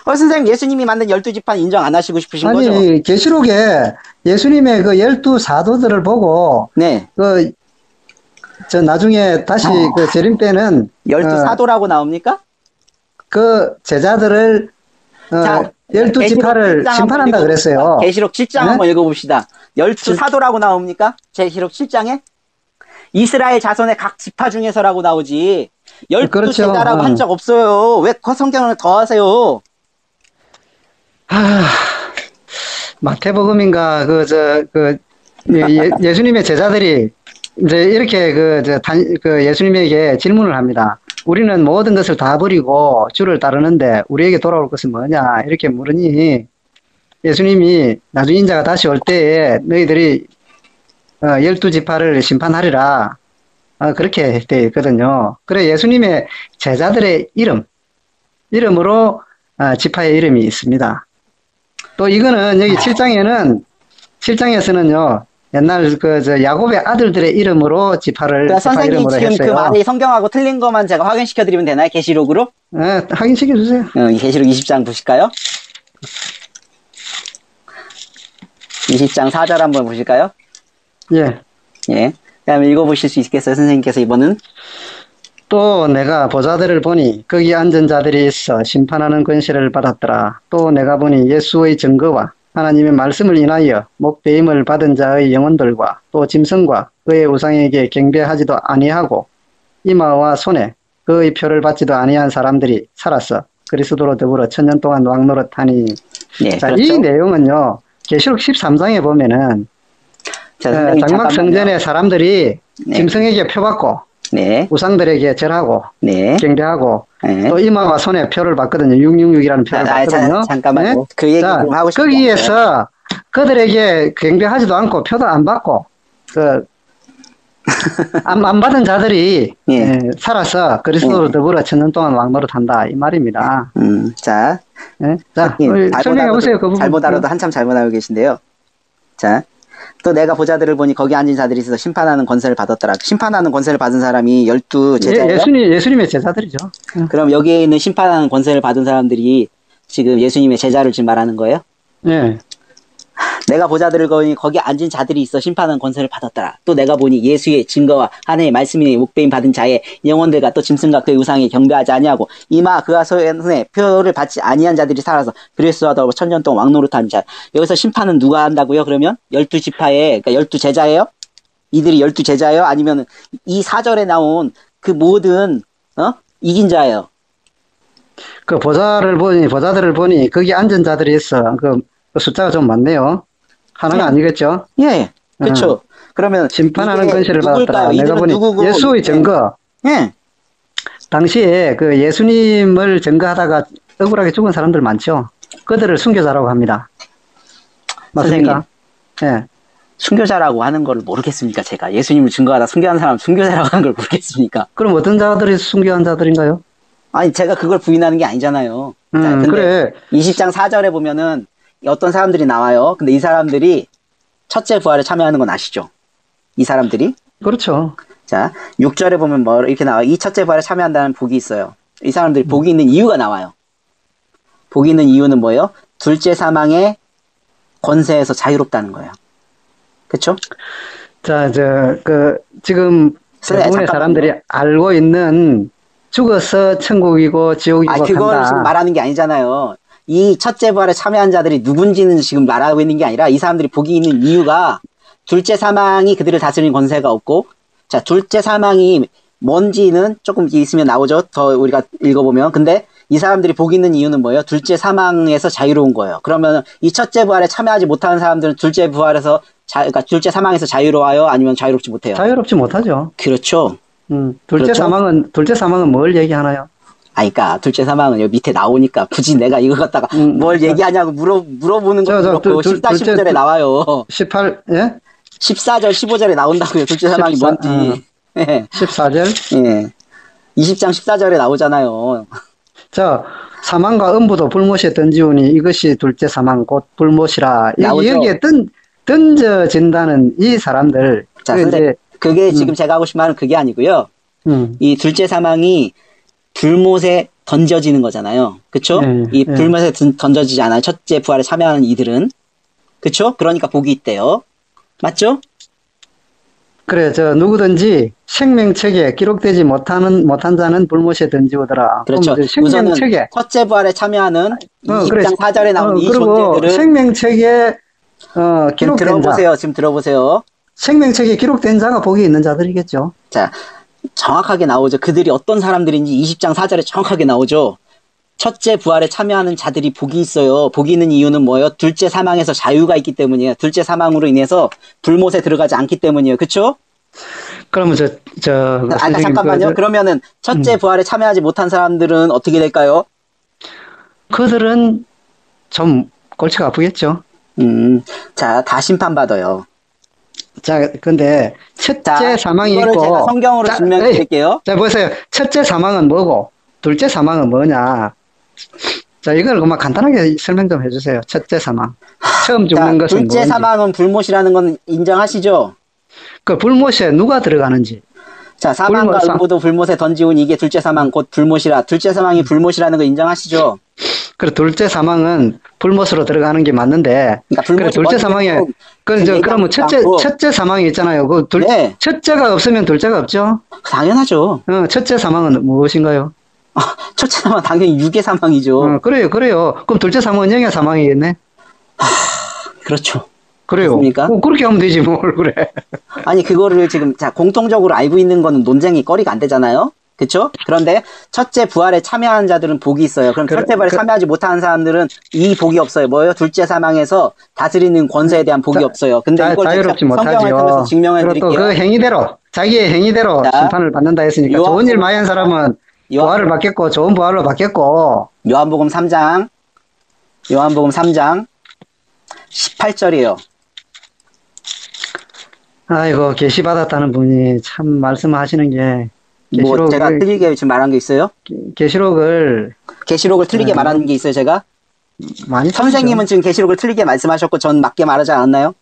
선생님 예수님이 만든 12지파는 인정 안 하시고 싶으신 거죠? 아니, 계시록에 예수님의 12사도들을 보고 네. 나중에 다시 재림 때는 12사도라고 나옵니까? 제자들을 12지파를 심판한다 그랬어요. 계시록 7장 한번 읽어봅시다. 12사도라고 나옵니까? 계시록 7장에? 이스라엘 자손의 각 지파 중에서라고 나오지. 12제자라고 한 적 없어요. 왜 성경을 더 하세요? 마태복음인가 예수님의 제자들이 이제 이렇게 예수님에게 질문을 합니다. 우리는 모든 것을 다 버리고 주를 따르는데 우리에게 돌아올 것은 뭐냐 이렇게 물으니 예수님이 나중 인자가 다시 올 때에 너희들이 12지파를 심판하리라 그렇게 되어 있거든요. 그래 예수님의 제자들의 이름으로 지파의 이름이 있습니다. 또 이거는 여기 7장에서는요, 옛날 야곱의 아들들의 이름으로 지파 선생님 이름으로 지금 했어요. 그 말이 성경하고 틀린 것만 제가 확인시켜 드리면 되나요? 계시록으로? 네, 확인시켜 주세요. 계시록 20장 보실까요? 20장 4절 한번 보실까요? 예. 예. 그다음에 읽어보실 수 있겠어요, 선생님께서 이번은? 또 내가 보자들을 보니 거기 앉은 자들이 있어 심판하는 권세를 받았더라. 또 내가 보니 예수의 증거와 하나님의 말씀을 인하여 목배임을 받은 자의 영혼들과 또 짐승과 그의 우상에게 경배하지도 아니하고 이마와 손에 그의 표를 받지도 아니한 사람들이 살았어 그리스도로 더불어 천년 동안 왕노릇하니. 예, 자, 그렇죠. 이 내용은요, 계시록 13장에 보면은 장막 성전의 사람들이 네. 짐승에게 표받고 네. 우상들에게 절하고 네. 경배하고 네. 또 이마와 손에 표를 받거든요. 666이라는 표를 받거든요. 잠깐만요. 네? 그 얘기 자, 좀 하고 싶어요. 거기에서 그들에게 경배하지도 않고 표도 안 받고 안 받은 자들이 예. 살아서 그리스도로 더불어 천년 동안 왕노릇한다 이 말입니다. 자, 네? 자, 설명해 보세요. 그 부분. 잘못 알아도 한참 잘못 알고 계신데요. 자, 또 내가 보자들을 보니 거기 앉은 자들이 있어서 심판하는 권세를 받았더라. 심판하는 권세를 받은 사람이 12 제자예요? 예수님의 제자들이죠. 그럼 여기에 있는 심판하는 권세를 받은 사람들이 지금 예수님의 제자를 지금 말하는 거예요? 네. 내가 보자들을 보니 거기 앉은 자들이 있어 심판하는 권세를 받았더라. 또 내가 보니 예수의 증거와 하나님의 말씀이 목배임 받은 자의 영혼들과 또 짐승과 그의 우상에 경배하지 아니하고 이마 그와 손에 표를 받지 아니한 자들이 살아서 그리스도와 더불어 천년 동안 왕노릇하는 자. 여기서 심판은 누가 한다고요? 그러면 12지파의 그러니까 12제자예요? 이들이 12제자예요? 아니면 이 4절에 나온 그 모든 이긴 자예요? 그 보자들을 보니 거기 앉은 자들이 있어. 그 숫자가 좀 많네요. 하나가 아니겠죠? 예, 그렇죠. 그러면 심판하는 권세를 받았더라. 내가 보니 누구고? 예수의 증거. 예. 당시에 그 예수님을 증거하다가 억울하게 죽은 사람들 많죠. 그들을 순교자라고 합니다. 맞습니까? 예. 순교자라고 하는 걸 모르겠습니까? 제가 예수님을 증거하다 순교한 사람 순교자라고 하는 걸 모르겠습니까? 그럼 어떤 자들이 순교한 자들인가요? 아니 제가 그걸 부인하는 게 아니잖아요. 자, 근데 그래. 20장 4절에 보면은 어떤 사람들이 나와요. 근데 이 사람들이 첫째 부활에 참여하는 건 아시죠? 이 사람들이. 그렇죠. 자, 6절에 보면 뭐 이렇게 나와요. 이 첫째 부활에 참여한다는 복이 있어요. 이 사람들이 복이 있는 이유가 나와요. 복이 있는 이유는 뭐예요? 둘째 사망의 권세에서 자유롭다는 거예요. 그쵸? 자, 지금 대부분의 사람들이 알고 있는 죽어서 천국이고 지옥이고 그걸 한다. 지금 말하는 게 아니잖아요. 이 첫째 부활에 참여한 자들이 누군지는 지금 말하고 있는 게 아니라 이 사람들이 복이 있는 이유가 둘째 사망이 그들을 다스리는 권세가 없고, 자, 둘째 사망이 뭔지는 조금 있으면 나오죠. 더 우리가 읽어보면. 근데 이 사람들이 복이 있는 이유는 뭐예요? 둘째 사망에서 자유로운 거예요. 그러면 이 첫째 부활에 참여하지 못하는 사람들은 둘째 부활에서 그러니까 둘째 사망에서 자유로워요? 아니면 자유롭지 못해요? 자유롭지 못하죠. 그렇죠. 둘째 사망은 뭘 얘기하나요? 그러니까 둘째 사망은 여기 밑에 나오니까 굳이 내가 이거 갖다가 뭘 얘기하냐고 물어보는 것도 그렇고 14, 15절에 나와요. 18, 예? 14절, 15절에 나온다고요. 둘째 사망이 뭔지. 예. 14절? 예. 20장 14절에 나오잖아요. 자, 사망과 음부도 불못에 던지우니 이것이 둘째 사망 곧 불못이라. 여기에 던져진다는 이 사람들. 자, 근데 그게 지금 제가 하고 싶은 말은 그게 아니고요. 이 둘째 사망이 불못에 던져지는 거잖아요. 그쵸? 이 불못에 던져지지 않아요. 첫째 부활에 참여하는 이들은. 그쵸? 그러니까 복이 있대요. 맞죠? 그래, 누구든지 생명책에 기록되지 못한 자는 불못에 던지우더라. 그렇죠. 생명책에. 첫째 부활에 참여하는 20장 4절에 나온 이 존재들은. 생명책에, 기록된 들어보세요. 지금 들어보세요. 생명책에 기록된 자가 복이 있는 자들이겠죠. 자, 정확하게 나오죠. 그들이 어떤 사람들인지 20장 4절에 정확하게 나오죠. 첫째 부활에 참여하는 자들이 복이 있어요. 복이 있는 이유는 뭐예요? 둘째 사망에서 자유가 있기 때문이에요. 둘째 사망으로 인해서 불못에 들어가지 않기 때문이에요. 그쵸? 그러면 잠깐만요. 그러면은 첫째 부활에 참여하지 못한 사람들은 어떻게 될까요? 그들은 좀 골치가 아프겠죠. 자, 다 심판받아요. 자, 근데 첫째 사망이 있고 제가 성경으로 증명해 드릴게요. 자, 보세요. 첫째 사망은 뭐고 둘째 사망은 뭐냐? 자, 이걸 그만 간단하게 설명 좀 해주세요. 첫째 사망. 처음 자, 죽는 것은 둘째 뭔지. 사망은 불못이라는 건 인정하시죠? 그 불못에 누가 들어가는지. 자, 사망과 불못, 의무도 불못에 던지운 이게 둘째 사망 곧 불못이라 둘째 사망이 불못이라는 거 인정하시죠? 그래, 둘째 사망은 불못으로 들어가는 게 맞는데. 그러니까 그래, 불못이 둘째 사망에, 그러면 첫째 사망이 있잖아요. 네. 첫째가 없으면 둘째가 없죠? 당연하죠. 첫째 사망은 무엇인가요? 첫째 사망 당연히 유괴 사망이죠. 그래요. 그럼 둘째 사망은 영의 사망이겠네? 그렇죠. 그래요. 그렇습니까? 그렇게 하면 되지, 뭘, 그래. 아니, 그거를 지금, 자, 공통적으로 알고 있는 거는 논쟁이 거리가 안 되잖아요? 그쵸? 그런데, 첫째 부활에 참여한 자들은 복이 있어요. 그럼 첫째 부활에 참여하지 못하는 사람들은 이 복이 없어요. 뭐예요? 둘째 사망에서 다스리는 권세에 대한 복이 없어요. 근데 이걸 자유롭지 성경을 못하지요. 통해서 증명해 그리고 또 드릴게요. 그 행위대로, 자기의 행위대로 자, 심판을 받는다 했으니까 좋은 일 많이 한 사람은 부활을 받겠고, 좋은 부활을 받겠고. 요한복음 3장 18절이에요. 아이고, 계시 받았다는 분이 참 말씀하시는 게, 뭐 제가 틀리게 지금 말한 게 있어요? 계시록을 틀리게 말하는 게 있어요, 제가? 많이 선생님은 지금 계시록을 틀리게 말씀하셨고 전 맞게 말하지 않았나요?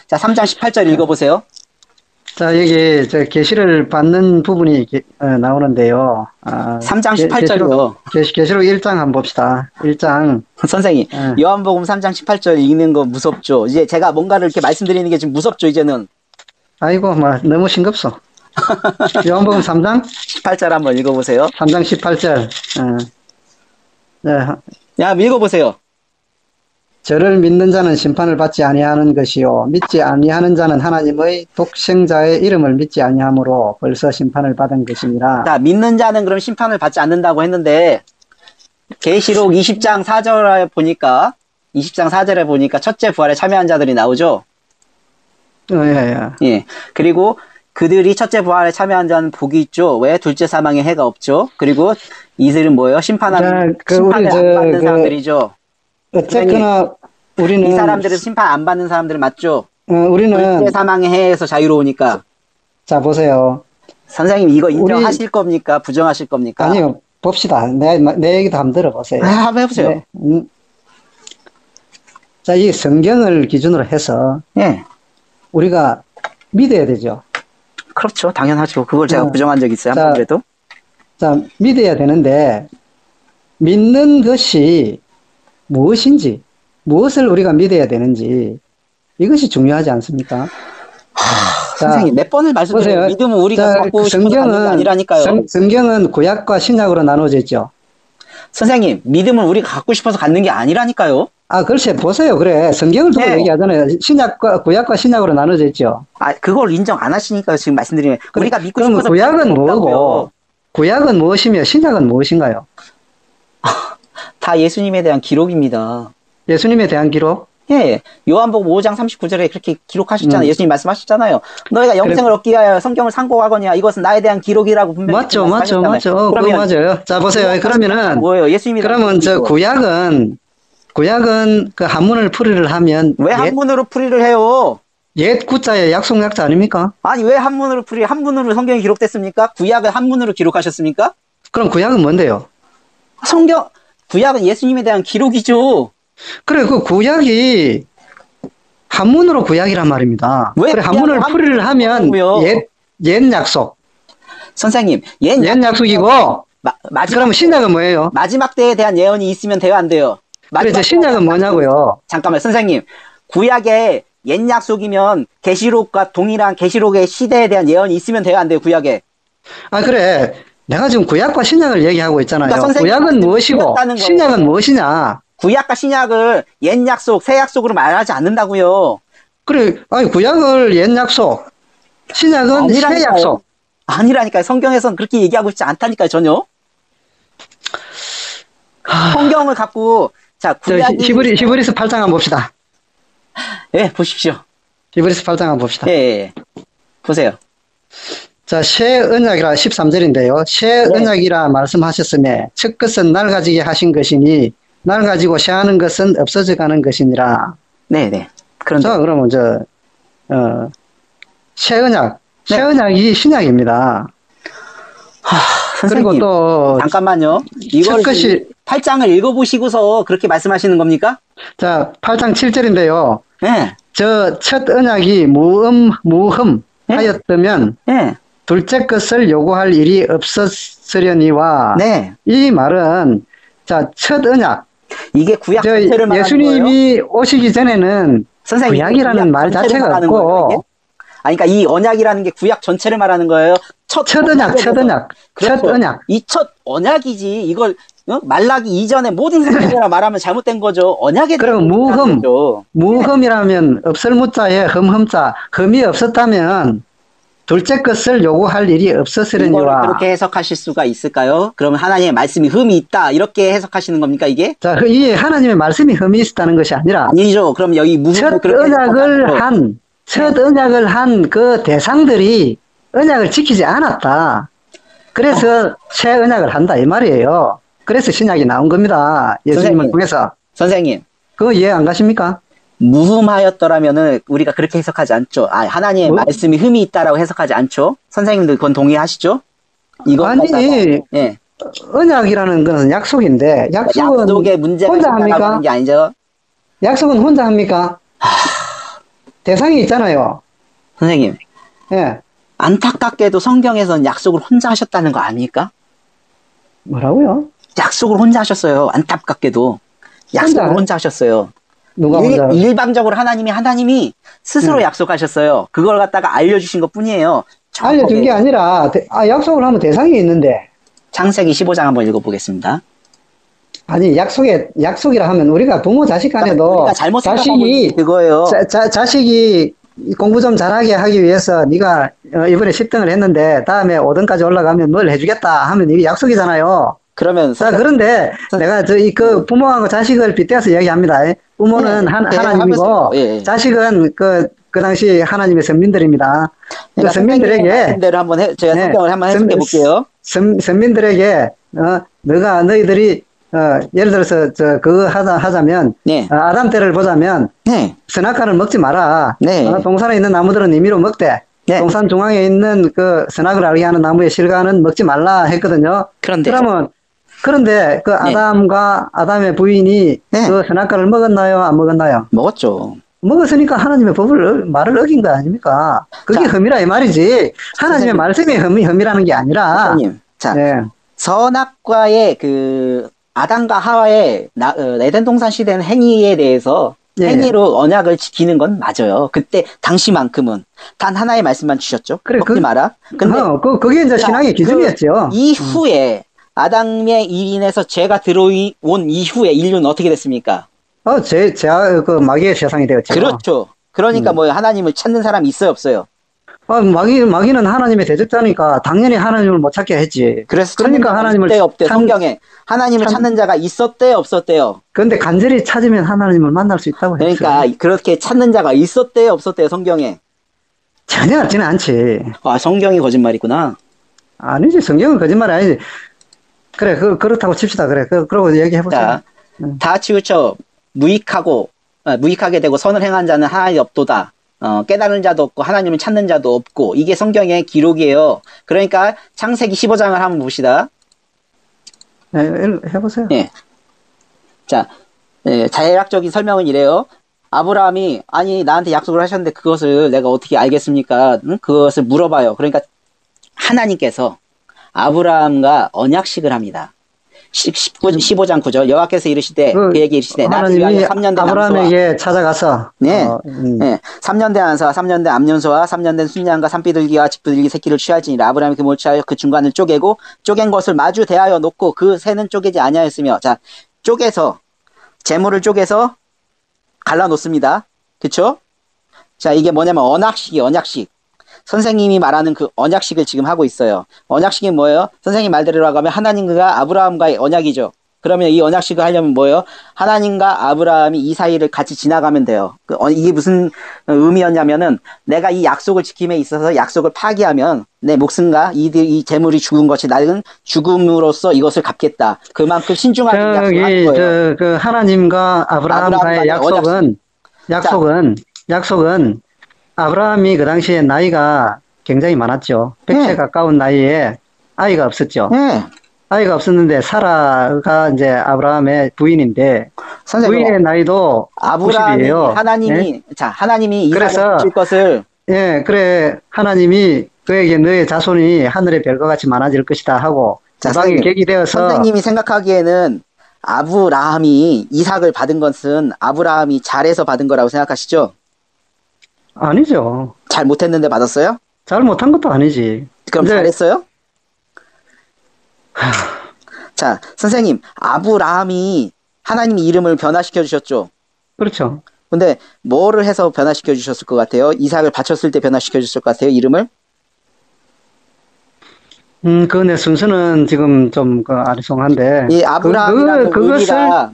자, 3장 18절 읽어보세요. 자, 여기 계시를 받는 부분이 나오는데요. 3장 18절이요. 계시록 1장 한번 봅시다. 1장. 선생님, 요한복음 3장 18절 읽는 거 무섭죠? 이제 제가 뭔가를 이렇게 말씀드리는 게 지금 무섭죠, 이제는? 아이고, 너무 싱겁소. 요한복음 3장? 18절 한번 읽어보세요. 3장 18절. 네. 야, 읽어보세요. 저를 믿는 자는 심판을 받지 아니하는 것이요 믿지 아니하는 자는 하나님의 독생자의 이름을 믿지 아니하므로 벌써 심판을 받은 것이니라. 자, 믿는 자는 그럼 심판을 받지 않는다고 했는데 계시록 20장 4절에 보니까 첫째 부활에 참여한 자들이 나오죠. 예. 그리고 그들이 첫째 부활에 참여한 자는 복이 있죠. 왜? 둘째 사망에 해가 없죠. 그리고 이들은 뭐예요? 심판을 안 받는 사람들이죠. 어쨌거나 우리는 이 사람들은 심판 안 받는 사람들 맞죠? 우리는 둘째 사망의 해에서 자유로우니까. 자, 보세요. 선생님 이거 인정하실 겁니까? 부정하실 겁니까? 아니요. 봅시다. 내 얘기도 한번 들어보세요. 한번 해보세요. 네. 자, 이 성경을 기준으로 해서 우리가 믿어야 되죠. 그렇죠. 당연하죠. 그걸 제가 부정한 적이 있어요. 한 번 그래도. 자, 믿어야 되는데 믿는 것이 무엇인지, 무엇을 우리가 믿어야 되는지 이것이 중요하지 않습니까? 선생님 몇 번을 말씀드려요. 믿음은 우리가 갖고 싶어서 받는 게 아니라니까요. 성경은 구약과 신약으로 나눠져 있죠. 선생님, 믿음은 우리가 갖고 싶어서 갖는 게 아니라니까요. 글쎄, 보세요. 그래. 성경을 두고 얘기하잖아요. 구약과 신약으로 나눠져 있죠. 그걸 인정 안 하시니까 지금 말씀드리면. 우리가 믿고 그럼 싶어서. 구약은 뭐고, 구약은 무엇이며, 신약은 무엇인가요? 다 예수님에 대한 기록입니다. 예수님에 대한 기록? 예. 요한복음 5장 39절에 그렇게 기록하셨잖아요. 예수님 말씀하셨잖아요. 너희가 영생을 얻기 위하여 성경을 상고하거니와 이것은 나에 대한 기록이라고 분명히 맞죠. 그거 맞아요. 자, 보세요. 그러면은. 뭐예요? 예수님이. 그러면 구약은 그 한문을 풀이를 하면. 왜 한문으로 풀이를 해요? 옛 구자의 약속 약자 아닙니까? 아니, 왜 한문으로 한문으로 성경이 기록됐습니까? 구약을 한문으로 기록하셨습니까? 그럼 구약은 뭔데요? 구약은 예수님에 대한 기록이죠. 그래, 그 구약이 한문으로 구약이란 말입니다. 왜 그래, 한문을 풀이를 하면 옛 약속. 선생님, 옛 약속이고, 그럼 신약은 뭐예요? 마지막 때에 대한 예언이 있으면 돼요, 안 돼요? 그래서 신약은 뭐냐고요? 잠깐만, 선생님. 구약의 옛 약속이면 계시록과 동일한 계시록의 시대에 대한 예언이 있으면 돼요, 안 돼요, 구약에? 그래. 내가 지금 구약과 신약을 얘기하고 있잖아요. 그러니까 구약은 무엇이고, 신약은 무엇이냐? 구약과 신약을 옛 약속, 새 약속으로 말하지 않는다고요. 그래, 구약을 옛 약속, 신약은 새 약속. 아니라니까요. 성경에서는 그렇게 얘기하고 있지 않다니까요, 전혀. 성경을 갖고, 자, 구약이. 히브리서 8장 한번 봅시다. 예, 보십시오. 히브리서 8장 한번 봅시다. 예. 보세요. 자, 새 언약이라 13절인데요. 새 언약이라 말씀하셨으며, 첫 것은 날 가지게 하신 것이니, 날 가지고 새하는 것은 없어져 가는 것이니라. 네네. 자, 그러면 새 언약. 새 언약이 신약입니다. 선생님, 그리고 또 잠깐만요. 8장을 읽어보시고서 그렇게 말씀하시는 겁니까? 자, 8장 7절인데요. 예. 저 첫 언약이 무흠 하였다면 예. 둘째 것을 요구할 일이 없었으려니와 네. 이 말은 자, 첫 언약 이게 구약 저 전체를 말하는 거예요? 예수님이 오시기 전에는 선생님, 구약이라는 말 전체를 자체가 말하는 거예요, 없고 이게? 아니, 그러니까 이 언약이라는 게 구약 전체를 말하는 거예요. 첫 언약, 첫 언약, 그렇죠. 첫 언약. 이 첫 언약이지. 이걸 말라기 이전에 모든 성경이라 말하면 잘못된 거죠. 언약에 그럼 무흠이라면 없을 무자에 흠흠자, 흠이 없었다면 둘째 것을 요구할 일이 이걸 없었으려니와. 그렇게 해석하실 수가 있을까요? 그러면 하나님의 말씀이 흠이 있다 이렇게 해석하시는 겁니까 이게? 자, 이 하나님의 말씀이 흠이 있었다는 것이 아니라 아니죠. 그럼 여기 무슨 첫 언약을 한 그 대상들이 언약을 지키지 않았다. 그래서 새 언약을 한다 이 말이에요. 그래서 신약이 나온 겁니다. 예수님을 선생님. 통해서. 선생님. 그거 이해 안 가십니까? 무흠하였더라면은 우리가 그렇게 해석하지 않죠. 아, 하나님의 말씀이 흠이 있다라고 해석하지 않죠. 선생님들 그건 동의하시죠? 이거 아니, 예. 언약이라는 것은 약속인데 약속의 문제가 혼자 있다라고 합니까? 하는 게 아니죠. 약속은 혼자 합니까? 대상이 있잖아요. 선생님. 예. 안타깝게도 성경에서는 약속을 혼자 하셨다는 거 아닙니까? 뭐라고요? 약속을 혼자 하셨어요. 안타깝게도. 약속을 혼자 하셨어요. 누가 혼자? 일방적으로 하나님이 스스로 약속하셨어요. 그걸 갖다가 알려주신 것 뿐이에요. 알려준 게 아니라, 약속을 하면 대상이 있는데. 창세기 15장 한번 읽어보겠습니다. 아니, 약속이라 하면 우리가 부모 자식 간에도 우리가 잘못 자식이 그거예요. 자식이 공부 좀 잘하게 하기 위해서 네가 이번에 10등을 했는데 다음에 5등까지 올라가면 뭘 해주겠다 하면 이게 약속이잖아요. 그러면 자, 그런데 내가 그 부모하고 자식을 빗대어서 이야기합니다. 부모는 네, 하나님이고 예. 자식은 그 당시 하나님의 선민들입니다. 그러니까 선민들에게 대로 한번 제가 성경을 한번 해석해 볼게요. 선민들에게 너희들이 예를 들어서 그거 하자면 네. 아담 때를 보자면 네. 선악과를 먹지 마라. 네. 동산에 있는 나무들은 임의로 먹되 네. 동산 중앙에 있는 그 선악을 알게 하는 나무의 실과는 먹지 말라 했거든요. 그런데 그 아담과 아담의 부인이 그 선악과를 먹었나요? 안 먹었나요? 먹었죠. 먹었으니까 하나님의 말을 어긴 거 아닙니까? 그게 흠이라 이 말이지. 하나님의 말씀이 흠이라는 게 아니라. 선생님, 선악과의 그 아담과 하와의 에덴 동산 시대는 행위에 대해서 행위로 언약을 지키는 건 맞아요. 그때 당시만큼은 단 하나의 말씀만 주셨죠. 그래, 먹지 마라. 근데 그게 이제 신앙의 기준이었죠. 이후에 아담의 일로 인해서 죄가 들어온 이후에 인류는 어떻게 됐습니까? 그 마귀의 세상이 되었죠. 그렇죠. 그러니까 뭐 하나님을 찾는 사람이 있어요, 없어요? 마귀는 하나님의 대적자니까 당연히 하나님을 못 찾게 했지. 그러니까 하나님을 없대. 성경에 하나님을 찾는 자가 있었대요, 없었대요? 그런데 간절히 찾으면 하나님을 만날 수 있다고 했어요. 그러니까 그렇게 찾는 자가 있었대요, 없었대요, 성경에? 전혀 같지는 않지. 아, 성경이 거짓말이구나. 아니지, 성경은 거짓말이 아니지. 그래, 그렇다고 칩시다. 그래, 그러고 얘기해보자. 다 치우쳐 무익하게 되고 선을 행한 자는 하나님 없도다. 깨달은 자도 없고 하나님을 찾는 자도 없고 이게 성경의 기록이에요. 그러니까 창세기 15장을 한번 봅시다. 네, 해보세요. 예. 자, 자율학적인 설명은 이래요. 아브라함이 나한테 약속을 하셨는데 그것을 내가 어떻게 알겠습니까? 그것을 물어봐요. 그러니까 하나님께서 아브라함과 언약식을 합니다. 15장 9절 여호와께서 이르시되 그에게 이르시되 나를 위하여 3년 된 아브라함에게 찾아가서 3년 된 안사와 3년 된 암년소와 3년 된 순양과 산비둘기와 집비둘기 새끼를 취할지니라. 아브라함이 그물을 취하여 그 중간을 쪼개고 쪼갠 것을 마주 대하여 놓고 그 새는 쪼개지 아니하였으며 자 쪼개서 재물을 쪼개서 갈라놓습니다. 그쵸? 자 이게 뭐냐면 언약식 선생님이 말하는 그 언약식을 지금 하고 있어요. 언약식이 뭐예요? 선생님 말대로 하면 하나님과 아브라함과의 언약이죠. 그러면 이 언약식을 하려면 뭐예요? 하나님과 아브라함이 이 사이를 같이 지나가면 돼요. 이게 무슨 의미였냐면은 내가 이 약속을 지킴에 있어서 약속을 파기하면 내 목숨과 이 재물이 죽은 것이 나는 죽음으로써 이것을 갚겠다. 그만큼 신중하게 약속을 하는 거예요. 그 하나님과 아브라함과의 약속은 아브라함이 그 당시에 나이가 굉장히 많았죠. 100세 가까운 나이에 아이가 없었죠. 아이가 없었는데 사라가 이제 아브라함의 부인인데 선생님, 부인의 나이도 아브라함이 90이에요. 하나님이 자 하나님이 이삭을 그래서 주실 것을 그래 하나님이 그에게 너의 자손이 하늘의 별과 같이 많아질 것이다 하고 자, 지방이 선생님, 객이 되어서 선생님이 생각하기에는 아브라함이 이삭을 받은 것은 아브라함이 잘해서 받은 거라고 생각하시죠? 아니죠. 잘 못했는데 받았어요? 잘 못한 것도 아니지. 그럼 이제 잘했어요? 자, 선생님, 아브라함이 하나님이 이름을 변화시켜 주셨죠? 그렇죠. 근데 뭐를 해서 변화시켜 주셨을 것 같아요? 이삭을 바쳤을 때 변화시켜 주셨을 것 같아요? 이름을? 그 내 순서는 지금 좀 아리송한데 이 아브라함이라는 그것을 의미가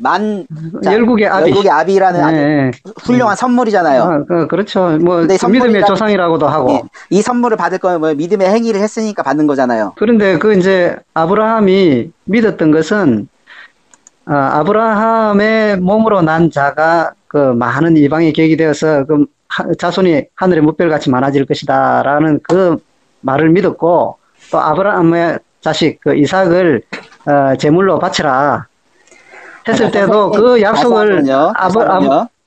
열국의 아비. 열국의 아비라는 아주 네. 훌륭한 선물이잖아요. 그렇죠. 뭐 근데 믿음의 조상이라고도 하고. 예, 이 선물을 받을 거면 뭐 믿음의 행위를 했으니까 받는 거잖아요. 그런데 그 이제 아브라함이 믿었던 것은 아브라함의 몸으로 난 자가 그 많은 이방의 객이 되어서 그 자손이 하늘의 무별같이 많아질 것이다라는 그 말을 믿었고 또 아브라함의 자식 그 이삭을 제물로 바치라 했을 때도 그 약속을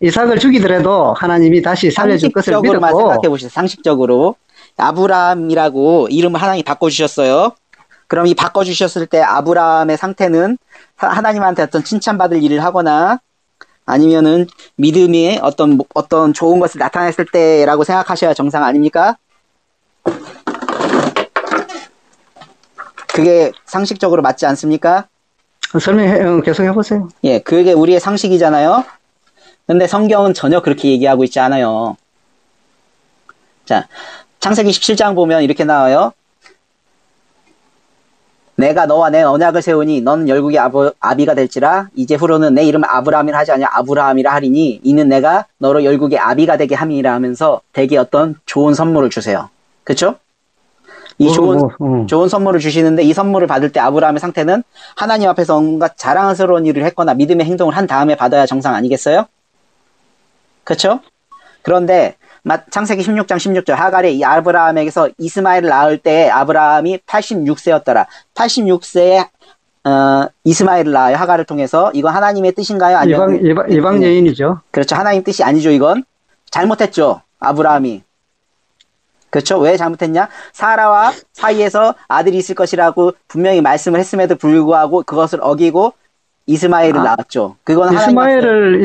이삭을 죽이더라도 하나님이 다시 살려줄 것을 상식적으로만 믿었고. 생각해 보시죠. 상식적으로 아브라함이라고 이름을 하나님이 바꿔주셨어요. 그럼 이 바꿔주셨을 때 아브라함의 상태는 하나님한테 어떤 칭찬받을 일을 하거나 아니면은 믿음의 어떤 좋은 것을 나타냈을 때라고 생각하셔야 정상 아닙니까? 그게 상식적으로 맞지 않습니까? 계속 해보세요. 예, 그게 우리의 상식이잖아요. 근데 성경은 전혀 그렇게 얘기하고 있지 않아요. 자, 창세기 17장 보면 이렇게 나와요. 내가 너와 내 언약을 세우니 너는 열국의 아비가 될지라 이제 후로는 내 이름을 아브라함이라 하지 않냐 아브라함이라 하리니 이는 내가 너로 열국의 아비가 되게 함이라 하면서 되게 어떤 좋은 선물을 주세요. 그렇죠? 이 좋은 선물을 주시는데 이 선물을 받을 때 아브라함의 상태는 하나님 앞에서 온갖 자랑스러운 일을 했거나 믿음의 행동을 한 다음에 받아야 정상 아니겠어요? 그렇죠? 그런데 창세기 16장 16절 하갈이 이 아브라함에게서 이스마엘을 낳을 때 아브라함이 86세였더라. 86세에 이스마엘을 낳아요. 하갈을 통해서. 이건 하나님의 뜻인가요? 아니면 이방 여인이죠. 그렇죠. 하나님 뜻이 아니죠. 이건 잘못했죠. 아브라함이. 그렇죠. 왜 잘못했냐? 사라와 사이에서 아들이 있을 것이라고 분명히 말씀을 했음에도 불구하고 그것을 어기고 이스마엘을 낳았죠. 그건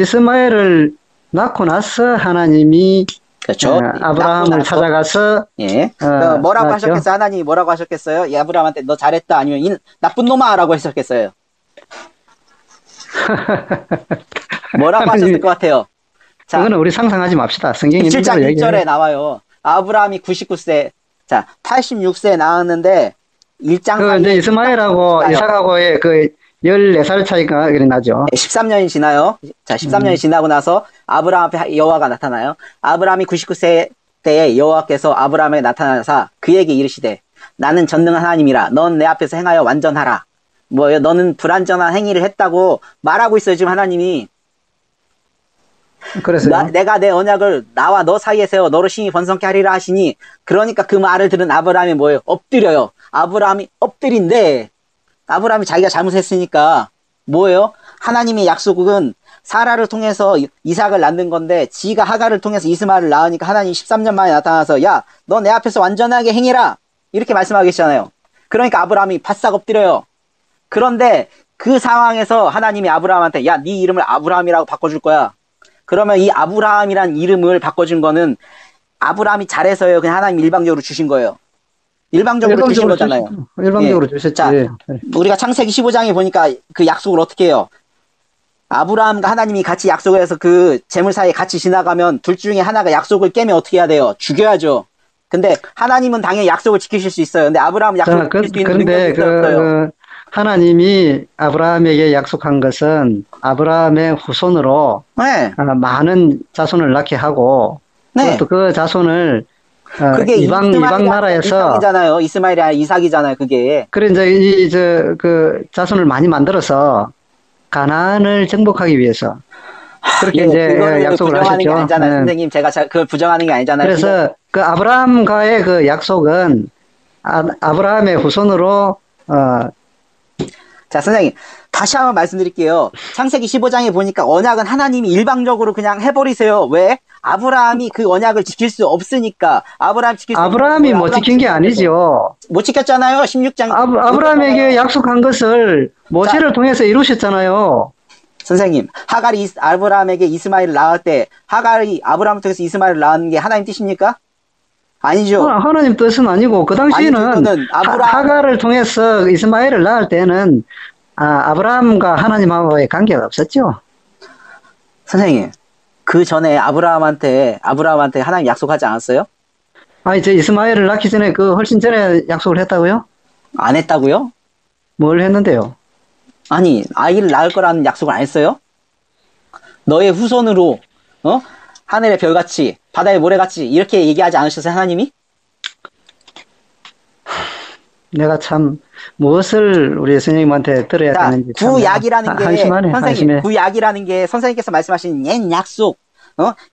이스마엘을 낳고 나서 하나님이 그렇죠. 아브라함을 찾아가서 뭐라고 낳았죠. 하셨겠어요? 하나님이 뭐라고 하셨겠어요? 이 아브라함한테 너 잘했다 아니면 이 나쁜 놈아라고 하셨겠어요? 뭐라고 하셨을 것 같아요? 자, 그거는 우리 상상하지 맙시다. 성경이 7장 1절에 나와요. 아브라함이 99세, 자 86세에 낳았는데 1장 이제 이스마엘하고 이삭하고의 그 14살 차이가 나죠. 13년이 지나요. 자, 13년이 지나고 나서 아브라함 앞에 여호와가 나타나요. 아브라함이 99세 때에 여호와께서 아브라함에게 나타나사 그에게 이르시되 나는 전능한 하나님이라 넌 내 앞에서 행하여 완전하라. 뭐예요? 너는 불완전한 행위를 했다고 말하고 있어요. 지금 하나님이. 그래서 내가 내 언약을 나와 너 사이에 세워 너로 심히 번성케 하리라 하시니 그러니까 그 말을 들은 아브라함이 뭐예요? 엎드려요. 아브라함이 엎드린데 아브라함이 자기가 잘못했으니까 뭐예요? 하나님의 약속은 사라를 통해서 이삭을 낳는 건데 지가 하갈을 통해서 이스마엘을 낳으니까 하나님이 13년 만에 나타나서 야, 너 내 앞에서 완전하게 행해라 이렇게 말씀하고 계시잖아요. 그러니까 아브라함이 바싹 엎드려요. 그런데 그 상황에서 하나님이 아브라함한테 야, 네 이름을 아브라함이라고 바꿔줄 거야. 그러면 이 아브라함이란 이름을 바꿔준 거는 아브라함이 잘해서요. 그냥 하나님 일방적으로 주신 거예요. 일방적으로 주신 거잖아요. 일방적으로 주셨지. 자, 우리가 창세기 15장에 보니까 그 약속을 어떻게 해요? 아브라함과 하나님이 같이 약속을 해서 그 재물 사이에 같이 지나가면 둘 중에 하나가 약속을 깨면 어떻게 해야 돼요? 죽여야죠. 근데 하나님은 당연히 약속을 지키실 수 있어요. 근데 아브라함은 약속을 지킬 수 있는 능력이 없어요. 하나님이 아브라함에게 약속한 것은 아브라함의 후손으로 많은 자손을 낳게 하고 또 그 자손을 그게 이방 나라에서 이삭이잖아요. 이스마엘이 아니라 이삭이잖아요. 그게. 그래 이제 그 자손을 많이 만들어서 가나안을 정복하기 위해서 그렇게 이제 약속을 하셨죠. 게 아니잖아요. 선생님, 제가 그걸 부정하는 게 아니잖아요. 그래서 그 아브라함과의 그 약속은 아브라함의 후손으로 자, 선생님, 다시 한번 말씀드릴게요. 창세기 15장에 보니까 언약은 하나님이 일방적으로 그냥 해버리세요. 왜? 아브라함이 그 언약을 지킬 수 없으니까. 아브라함이 못 지킨 게 아니죠. 못 지켰잖아요. 16장. 아브라함에게 약속한 것을 모세를 통해서 이루셨잖아요. 선생님, 하갈이 아브라함에게 이스마엘을 낳을 때, 하갈이 아브라함을 통해서 이스마엘을 낳은 게 하나님 뜻입니까? 아니죠. 하나님 뜻은 아니고, 그 당시에는 하갈을 통해서 이스마엘을 낳을 때는 아브라함과 하나님하고의 관계가 없었죠. 선생님, 그 전에 아브라함한테 하나님 약속하지 않았어요? 아니, 저 이스마엘을 낳기 전에 훨씬 전에 약속을 했다고요? 안 했다고요? 뭘 했는데요? 아니, 아이를 낳을 거라는 약속을 안 했어요? 너의 후손으로, 하늘의 별같이, 바다의 모래같이, 이렇게 얘기하지 않으셨어요, 하나님이? 내가 참, 무엇을 우리 선생님한테 들어야 되는지. 구약이라는 게, 선생님, 한심해. 구약이라는 게 선생님께서 말씀하신 옛 약속,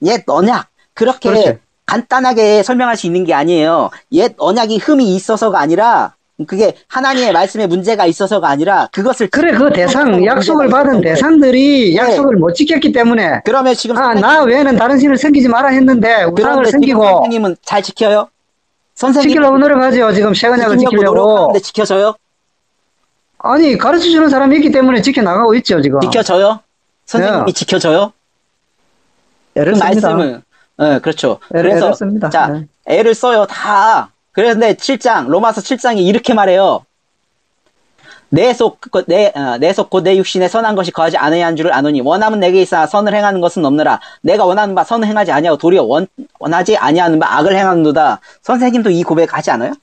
옛 언약, 그렇게 그렇지. 간단하게 설명할 수 있는 게 아니에요. 옛 언약이 흠이 있어서가 아니라, 그게 하나님의 말씀에 문제가 있어서가 아니라 그것을 그래 그 대상 약속을 받은 대상들이 약속을 못 지켰기 때문에 그러면 지금 나 외에는 다른 신을 섬기지 마라 했는데 우상을 섬기고 선생님은 잘 지켜요? 선생님 지키려고 노력하죠. 지금 새 언약을 지키려고 노력하는데 지켜져요? 아니 가르쳐주는 사람이 있기 때문에 지켜나가고 있죠. 지금 지켜져요? 선생님이 지켜져요? 애를 그 씁니다. 말씀을 그렇죠. 애를 씁니다. 자 애를 써요 다. 그런데 7장, 로마서 7장이 이렇게 말해요. 내 속 곧 내 육신에 선한 것이 거하지 아니한 줄을 아노니 원함은 내게 있으나 선을 행하는 것은 없느라 내가 원하는 바 선을 행하지 아니하고 도리어 원하지 아니하는 바 악을 행하는도다. 선생님도 이 고백 하지 않아요?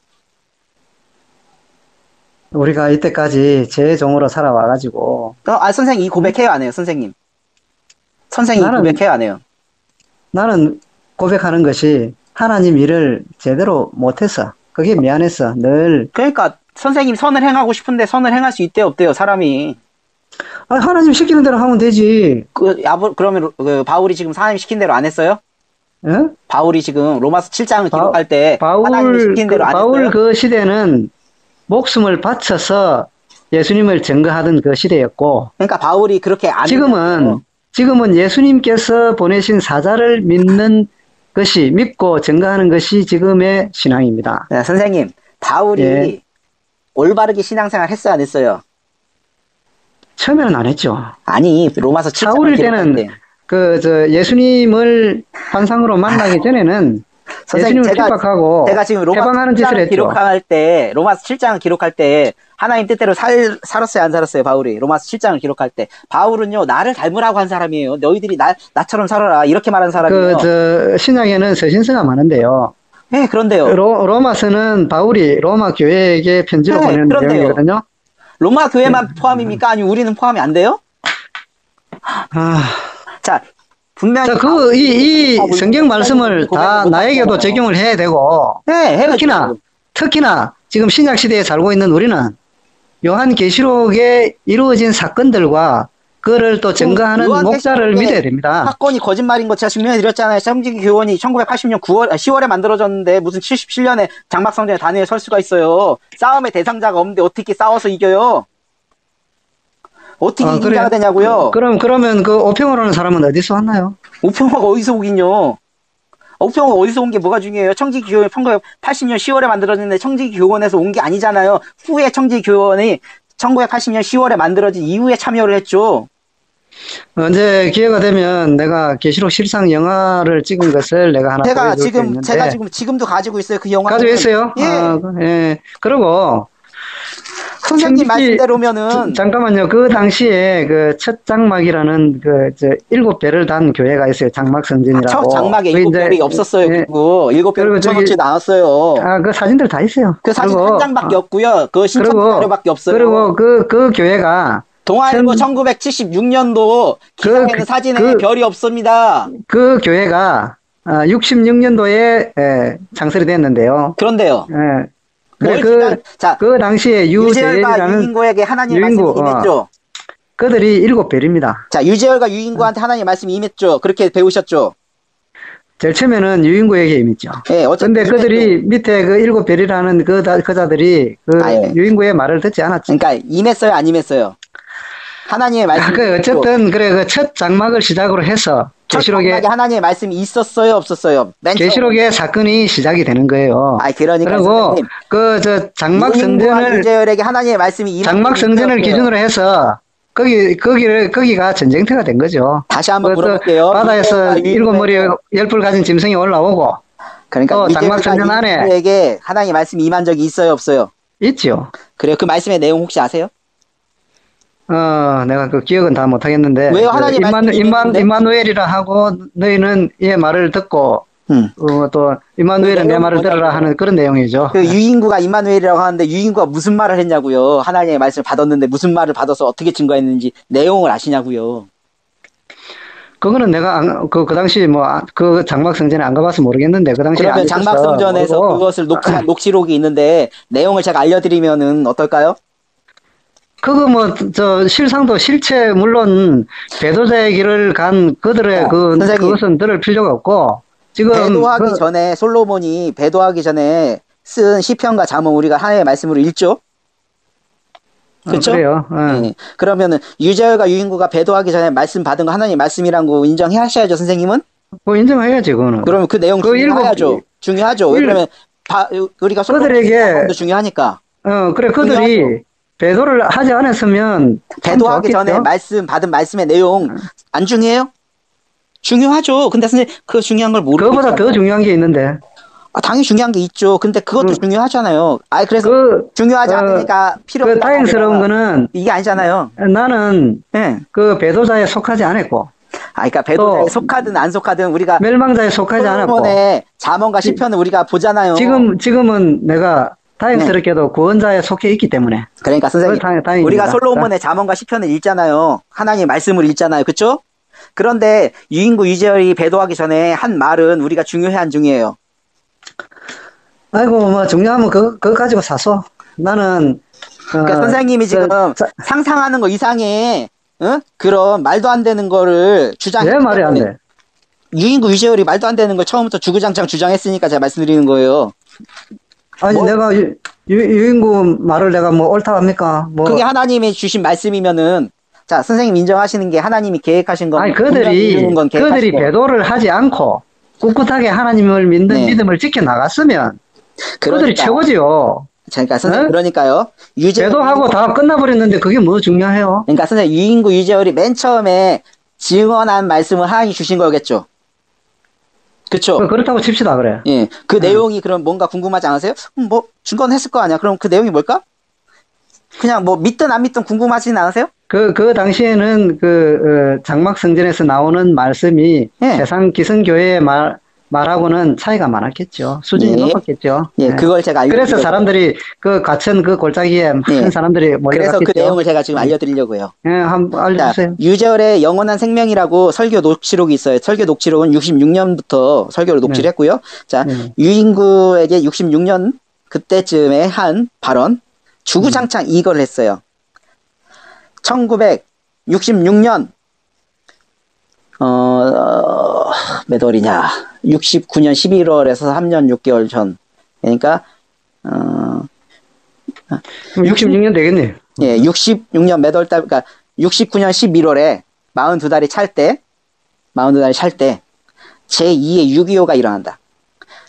우리가 이때까지 제 종으로 살아와가지고 선생님 이 고백해요 안 해요? 선생님 이 고백해요 안 해요? 나는 고백하는 것이 하나님 일을 제대로 못했어. 그게 미안했어. 늘. 그러니까 선생님 선을 행하고 싶은데 선을 행할 수 있대요 없대요 사람이? 하나님 시키는 대로 하면 되지. 그러면 바울이 지금 하나님 시킨 대로 안 했어요? 예? 바울이 지금 로마서 7장을 기록할 때 하나님 시킨 대로 안 했어요? 바울 그 시대는 목숨을 바쳐서 예수님을 증거하던 그 시대였고. 그러니까 바울이 그렇게 안 지금은 예수님께서 보내신 사자를 믿는 것이 믿고 증거하는 것이 지금의 신앙입니다. 네, 선생님, 바울이 올바르게 신앙생활 했어요, 안 했어요? 처음에는 안 했죠. 아니, 로마서 7장 사울일 때는 예수님을 환상으로 만나기 전에는 선생님, 예수님을 핍박하고 제가 지금 로마서 해방하는 짓을 했죠. 기록할 때, 로마서 7장을 기록할 때 하나님 뜻대로 살았어요, 안 살았어요, 바울이? 로마서 7장을 기록할 때. 바울은요, 나를 닮으라고 한 사람이에요. 너희들이 나처럼 살아라. 이렇게 말한 사람이에요. 신약에는 서신서가 많은데요. 네, 그런데요. 로마서는 바울이 로마 교회에게 편지로 보내는 내용이거든요. 로마 교회만 포함입니까? 아니면 우리는 포함이 안 돼요? 자, 분명히. 자, 이 성경 말씀을 다 나에게도 적용을 해야 되고. 네, 특히나 지금 신약 시대에 살고 있는 우리는 요한계시록에 이루어진 사건들과 그를 또 증거하는 목자를 믿어야 됩니다. 사건이 거짓말인 거 제가 증명해 드렸잖아요. 청지기 교원이 1980년 10월에 만들어졌는데 무슨 77년에 장막성전에 단위에 설 수가 있어요. 싸움의 대상자가 없는데 어떻게 싸워서 이겨요? 어떻게 이긴 자가 되냐고요? 그러면 그 오평을 하는 사람은 어디서 왔나요? 오평화가 어디서 오긴요? 오평화가 어디서 온 게 뭐가 중요해요? 청지기 교원 1980년 10월에 만들어졌는데 청지기 교원에서 온 게 아니잖아요. 후에 청지기 교원이 1980년 10월에 만들어진 이후에 참여를 했죠. 언제 기회가 되면 내가 계시록 실상 영화를 찍은 것을 내가 하나 보여줄 수 있는데 제가 지금도 가지고 있어요. 그 영화 가지고 있어요? 예. 예. 그리고 선생님 말씀대로면은 잠깐만요. 그 당시에 그 첫 장막이라는 7배를 단 교회가 있어요. 장막 성전이라고. 첫 장막에 7별이 없었어요. 그리고 7별 붙여놓지도 않았어요. 그 사진들 다 있어요. 그 사진 한 장밖에 없고요. 그 신청 자료밖에 없어요. 그리고 그 교회가 동아일보 1976년도 기사에는 사진에 별이 없습니다. 그 교회가 66년도에 창설이 됐는데요. 그런데요. 그 당시에 유재열과 유인구에게 하나님의 말씀이 임했죠. 그들이 7별입니다. 자, 유재열과 유인구한테 하나님의 말씀이 임했죠. 그렇게 배우셨죠. 제일 처음에는 유인구에게 임했죠. 예, 어쨌든. 근데 그들이 밑에 그 일곱 별이라는 그자들이 그 예. 유인구의 말을 듣지 않았죠. 그러니까 임했어요, 안 임했어요? 하나님의 말씀. 어쨌든 그래 그 첫 장막을 시작으로 해서 계시록에 하나님의 말씀이 있었어요, 없었어요? 계시록의 사건이 시작이 되는 거예요. 그러니까 그리고 그 저 장막 성전을 유재열에게 하나님의 말씀이 장막 성전을 기준으로 해서 거기가 전쟁터가 된 거죠. 다시 한번 물어볼게요. 바다에서 일곱 머리 열불 가진 짐승이 올라오고 그러니까 또 장막 성전 안에 유재열에게 하나님의 말씀이 임한 적이 있어요, 없어요? 있죠. 그래요. 그 말씀의 내용 혹시 아세요? 내가 그 기억은 다 못하겠는데. 왜요? 하나님 임마누엘이라 하고 너희는 얘 말을 듣고 또 임마누엘은 내 말을 들으라 하는 그런 내용이죠. 그 유인구가 임마누엘이라고 하는데 유인구가 무슨 말을 했냐고요. 하나님의 말씀을 받았는데 무슨 말을 받아서 어떻게 증거했는지 내용을 아시냐고요. 그거는 내가 그 당시 그 장막 성전에 안 가봐서 모르겠는데 그 당시에 그러면 장막 성전에서 그것을 녹취록이 있는데 내용을 제가 알려드리면은 어떨까요? 그거 실상도 실체 물론 배도자의 길을 간 그들의 그것은 들을 필요가 없고 지금 배도하기 전에 솔로몬이 배도하기 전에 쓴 시편과 잠언 우리가 하나님의 말씀으로 읽죠. 그렇죠? 그래요. 네. 그러면은 유재열과 유인구가 배도하기 전에 말씀 받은 거 하나님 말씀이란 거 인정하셔야죠, 선생님은? 뭐 인정해야지 그거는. 그러면 그 내용 중요하죠. 중요하죠. 왜 그러면 우리가 솔로몬도 중요하니까. 그래 그들이 중요하죠. 배도를 하지 않았으면 배도하기 전에 받은 말씀의 내용 안 중요해요? 중요하죠. 근데 선생님 그 중요한 걸 모르고 그거보다 더 중요한 게 있는데. 당연히 중요한 게 있죠. 근데 그것도 중요하잖아요. 그래서 중요하지 않으니까 필요 없다. 다행스러운 거는 이게 아니잖아요. 나는 그 배도자에 속하지 않았고. 그러니까 배도자에 속하든 안 속하든 우리가 멸망자에 속하지 않았고. 솔로몬의 잠언과 시편을 우리가 보잖아요. 지금은 내가 다행스럽게도 구원자에 속해 있기 때문에. 그러니까 선생님, 우리가 솔로몬의 잠언과 시편을 읽잖아요. 하나님의 말씀을 읽잖아요. 그렇죠? 그런데 유인구 유재열이 배도하기 전에 한 말은 우리가 중요해 안 중요해요? 아이고 중요하면 그거 가지고 사서 나는 그러니까 선생님이 지금 상상하는 거 이상의 그런 말도 안 되는 거를 왜 말이 안 돼? 유인구 유재열이 말도 안 되는 걸 처음부터 주구장창 주장했으니까 제가 말씀드리는 거예요. 아니 내가 유인구 말을 내가 옳다 합니까? 그게 하나님이 주신 말씀이면은 자 선생님 인정하시는 게 하나님이 계획하신 건 아니 그들이 배도를 하지 않고 꿋꿋하게 하나님을 믿는 믿음을 지켜 나갔으면 그들이 최고지요. 그러니까 선생님 그러니까요. 배도하고 다 끝나버렸는데 그게 뭐 중요해요? 그러니까 선생님 유인구 유재열이 맨 처음에 증언한 말씀을 하나님이 주신 거겠죠. 그렇죠. 그렇다고 칩시다 그래. 예, 그 내용이 그럼 뭔가 궁금하지 않으세요? 뭐 증거했을 거 아니야. 그럼 그 내용이 뭘까? 그냥 뭐 믿든 안 믿든 궁금하지는 않으세요? 그 당시에는 장막 성전에서 나오는 말씀이 세상 기성교회의 말하고는 차이가 많았겠죠. 수준이 높았겠죠. 그걸 제가 그래서 사람들이 갇힌 골짜기에 많은 사람들이 몰려갔겠죠. 그래서 그 내용을 제가 지금 알려드리려고요. 한번 알려주세요. 유재열의 영원한 생명이라고 설교 녹취록이 있어요. 설교 녹취록은 66년부터 설교를 녹취를 했고요. 자, 유인구에게 66년 그때쯤에 한 발언, 주구장창 이걸 했어요. 1966년 몇 월이냐? 69년 11월에서 3년 6개월 전. 그러니까 66년 되겠네. 예, 66년 몇 월 달, 그러니까 69년 11월에 42달이 찰 때 제2의 6.25가 일어난다.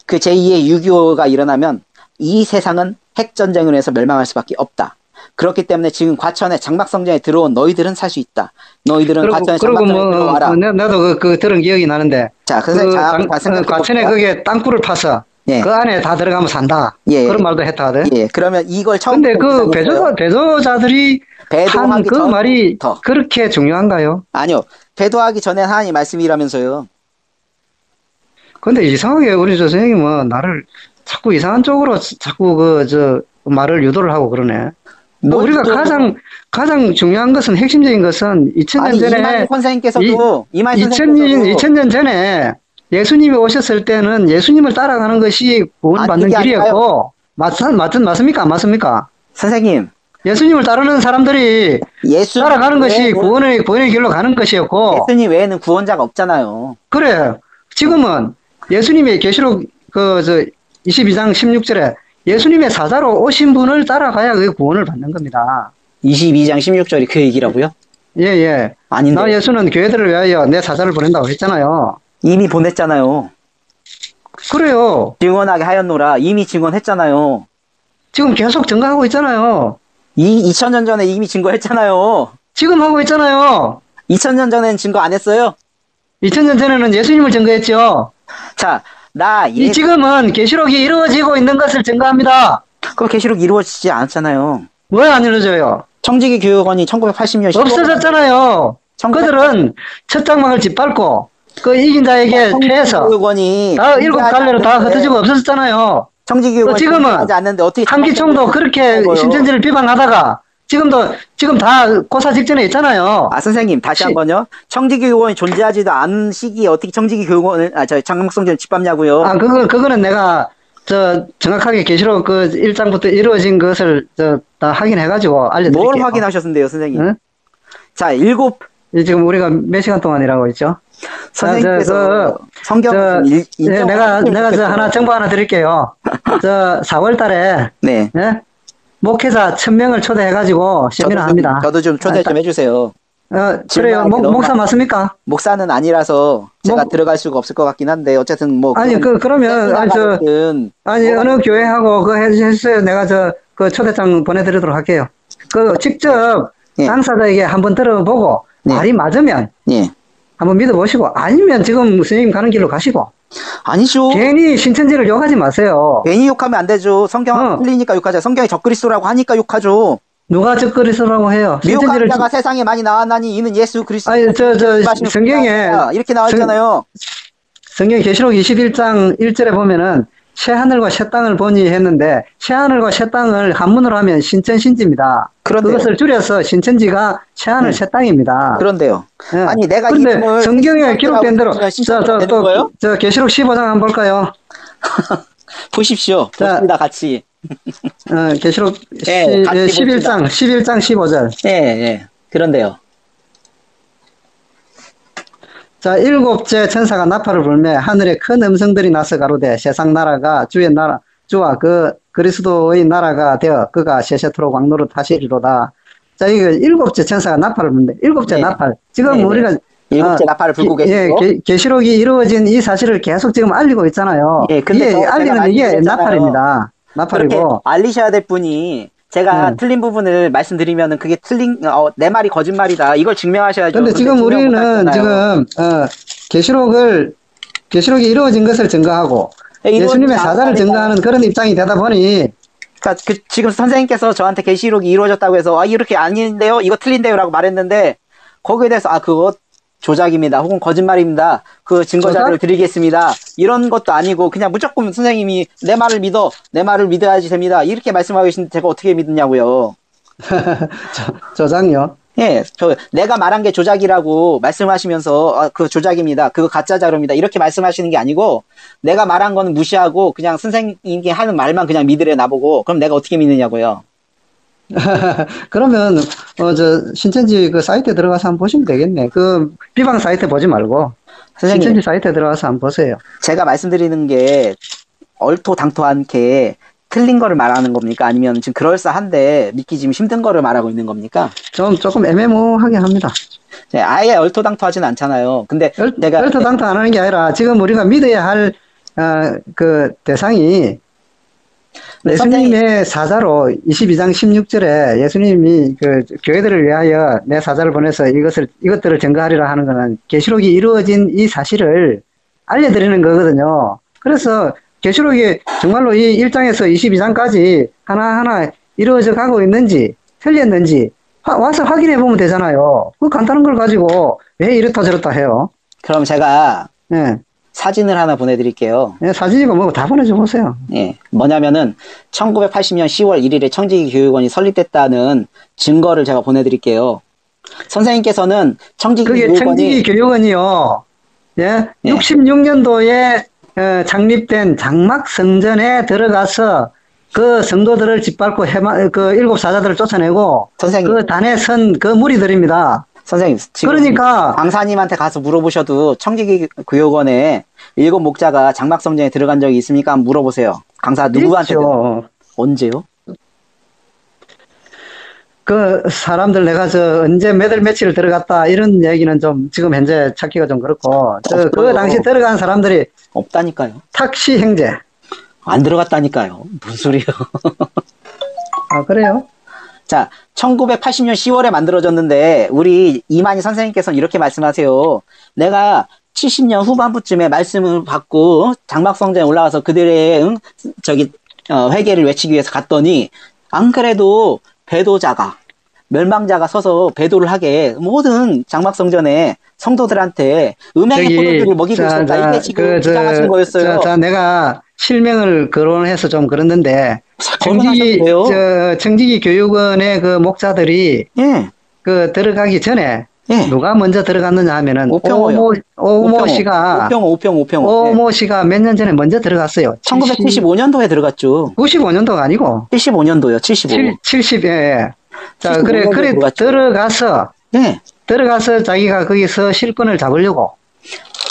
그 제2의 6.25가 일어나면 이 세상은 핵전쟁으로 해서 멸망할 수밖에 없다. 그렇기 때문에 지금 과천에 장막성전에 들어온 너희들은 살 수 있다. 너희들은 과천에 장막성전에 들어와라. 나도 그 들은 기억이 나는데. 자, 과천에 그게 땅굴을 파서 그 안에 다 들어가면 산다. 그런 말도 했다 하대. 그러면 이걸 처음. 근데 그 배도자들이 한 그 말이 그렇게 중요한가요? 아니요. 배도하기 전에 하나님 말씀이라면서요. 근데 이상하게 우리 저 선생님은 나를 자꾸 이상한 쪽으로 자꾸 말을 유도를 하고 그러네. 우리가 가장 중요한 것은 핵심적인 것은 2000년 전에 이만희 선생님께서도 2000년 전에 예수님이 오셨을 때는 예수님을 따라가는 것이 구원받는 길이었고 맞습니까? 안 맞습니까? 선생님 예수님을 따르는 사람들이 따라가는 것이 구원의 길로 가는 것이었고 예수님 외에는 구원자가 없잖아요. 그래 지금은 예수님의 계시록 22장 16절에 예수님의 사자로 오신 분을 따라가야 그 구원을 받는 겁니다. 22장 16절이 그 얘기라고요? 예, 예. 아닌데. 나 예수는 교회들을 위하여 내 사자를 보낸다고 했잖아요. 이미 보냈잖아요. 그래요. 증언하게 하였노라. 이미 증언했잖아요. 지금 계속 증거하고 있잖아요. 2000년 전에 이미 증거했잖아요. 지금 하고 있잖아요. 2000년 전에는 증거 안 했어요? 2000년 전에는 예수님을 증거했죠. 자, 지금은 계시록이 이루어지고 있는 것을 증거합니다. 그 계시록 이루어지지 않았잖아요. 왜 안 이루어져요? 청지기 교육원이 1980년 10월 없어졌잖아요. 그들은 첫 장막을 짓밟고 그 이긴 자에게 패해서 교육원이 다 일곱 갈래로 다 흩어지고 없어졌잖아요. 청지기 교육원이 지금은 하지 않는데 어떻게 한기총도 그렇게 신천지를 비방하다가 지금 다 고사 직전에 있잖아요. 선생님, 다시 한번요. 청지기 교육원이 존재하지도 않은 시기에 어떻게 청지기 교육원을, 장막성전을 짓밟냐고요. 그거는 내가, 정확하게 계시록 1장부터 이루어진 것을, 다 확인해가지고 알려드릴게요. 뭘 확인하셨는데요, 선생님? 응? 자, 지금 우리가 몇 시간 동안 일하고 있죠? 선생님께서 성경 내가 하나 정보 하나 드릴게요. 4월 달에. 네. 예? 목회자 1000명을 초대해가지고 세미나 합니다. 저도 좀 초대 좀 해주세요. 그래요. 목사 맞습니까? 목사는 아니라서 제가 들어갈 수가 없을 것 같긴 한데, 어쨌든 그러면, 어느 교회하고 해주세요. 내가 초대장 보내드리도록 할게요. 직접 당사자에게 한번 들어보고, 말이 맞으면, 한번 믿어보시고, 아니면 지금 선생님 가는 길로 가시고. 아니죠. 괜히 신천지를 욕하지 마세요. 괜히 욕하면 안 되죠. 성경 틀리니까 욕하죠. 성경이 적그리스도라고 하니까 욕하죠. 누가 적그리스도라고 해요? 미혹한 자가 세상에 많이 나왔나니 이는 예수 그리스도. 성경에 이렇게 나와 있잖아요. 성경 계시록 21장 1절에 보면은 새 하늘과 새 땅을 보니 했는데 새 하늘과 새 땅을 한문으로 하면 신천신지입니다. 그것을 줄여서 신천지가 새 하늘 새 땅입니다. 그런데요. 네. 아니 내가 근데 성경에 기록된 대로 저 계시록 15장 한번 볼까요? 보십시오. 보십니다 같이. 계시록 11장 15절. 예. 그런데요. 자, 7째 천사가 나팔을 불매 하늘에 큰 음성들이 나서 가로되 세상 나라가 주와 그리스도의 나라가 되어 그가 세세토록 왕노릇 하시리로다. 자, 이거 7째 천사가 나팔을 불는데 7째 나팔. 지금 우리가 7째 나팔을 불고 계시고 계시록이 이루어진 이 사실을 계속 지금 알리고 있잖아요. 근데 알리는 이게 나팔입니다. 나팔이고 알리셔야 될 분이 제가 틀린 부분을 말씀드리면은 그게 내 말이 거짓말이다. 이걸 증명하셔야죠. 근데 지금 우리는 계시록이 이루어진 것을 증거하고 예수님의 사자를 증거하는 그런 입장이 되다 보니 그러니까 지금 선생님께서 저한테 계시록이 이루어졌다고 해서 이렇게 아닌데요, 이거 틀린데요라고 말했는데 거기에 대해서 그거 조작입니다. 혹은 거짓말입니다. 그 증거 자료를 드리겠습니다. 이런 것도 아니고 그냥 무조건 선생님이 내 말을 믿어야지 됩니다. 이렇게 말씀하고 계신데 제가 어떻게 믿느냐고요. 조작요? 예, 내가 말한 게 조작이라고 말씀하시면서 그 조작입니다. 그거 가짜 자료입니다. 이렇게 말씀하시는 게 아니고 내가 말한 거는 무시하고 그냥 선생님이 하는 말만 그냥 믿으래 나보고 그럼 내가 어떻게 믿느냐고요. 그러면 신천지 그 사이트에 들어가서 한번 보시면 되겠네. 그 비방 사이트 보지 말고 선생님, 신천지 사이트에 들어가서 한번 보세요. 제가 말씀드리는 게 얼토당토 않게 틀린 거를 말하는 겁니까? 아니면 지금 그럴싸한데 믿기 좀 힘든 거를 말하고 있는 겁니까? 조금 애매모호하게 합니다. 네, 아예 얼토당토하지는 않잖아요. 근데 내가 얼토당토 안 하는 게 아니라 지금 우리가 믿어야 할 그 대상이 예수님의 사자로 22장 16절에 예수님이 교회들을 위하여 내 사자를 보내서 이것들을 증거하리라 하는 것은 계시록이 이루어진 이 사실을 알려드리는 거거든요. 그래서 계시록이 정말로 이 1장에서 22장까지 하나하나 이루어져 가고 있는지 틀렸는지 와서 확인해 보면 되잖아요. 그 간단한 걸 가지고 왜 이렇다 저렇다 해요. 그럼 제가 사진을 하나 보내드릴게요. 사진이고 뭐고 다 보내줘 보세요. 뭐냐면은 1980년 10월 1일에 청지기 교육원이 설립됐다는 증거를 제가 보내드릴게요. 선생님께서는 그게 청지기 교육원이요. 66년도에 창립된 장막 성전에 들어가서 그 성도들을 짓밟고 그 7 사자들을 쫓아내고 선생님, 그 단에 선 그 무리들입니다. 선생님, 지금 그러니까 강사님한테 가서 물어보셔도 청지기교육원에 7 목자가 장막성전에 들어간 적이 있습니까? 한번 물어보세요. 강사 누구한테 있죠. 언제요? 그 사람들 내가 언제 몇 월 며칠 들어갔다 이런 얘기는 좀 지금 현재 찾기가 좀 그렇고 그 당시 들어간 사람들이 없다니까요.탁시 형제. 안 들어갔다니까요. 무슨 소리예요? 아, 그래요? 자, 1980년 10월에 만들어졌는데 우리 이만희 선생님께서는 이렇게 말씀하세요. 내가 70년 후반부쯤에 말씀을 받고 장막성전에 올라가서 그들의 회개를 외치기 위해서 갔더니 안 그래도 배도자가 멸망자가 서서 배도를 하게 모든 장막성전에 성도들한테 음행의 포도주를 먹이고 있었다. 이게 지금 주장하신 거였어요. 자, 내가 실명을 거론해서 좀 그랬는데 청지기 교육원의 그 목자들이 예. 그 들어가기 전에 예. 누가 먼저 들어갔느냐 하면은 오모 씨가 오모 씨가 몇 년 전에 먼저 들어갔어요. 1975년도에 들어갔죠. 95년도가 아니고 75년도요. 75. 70에 자 그래 들어가서 네. 들어가서 자기가 거기서 실권을 잡으려고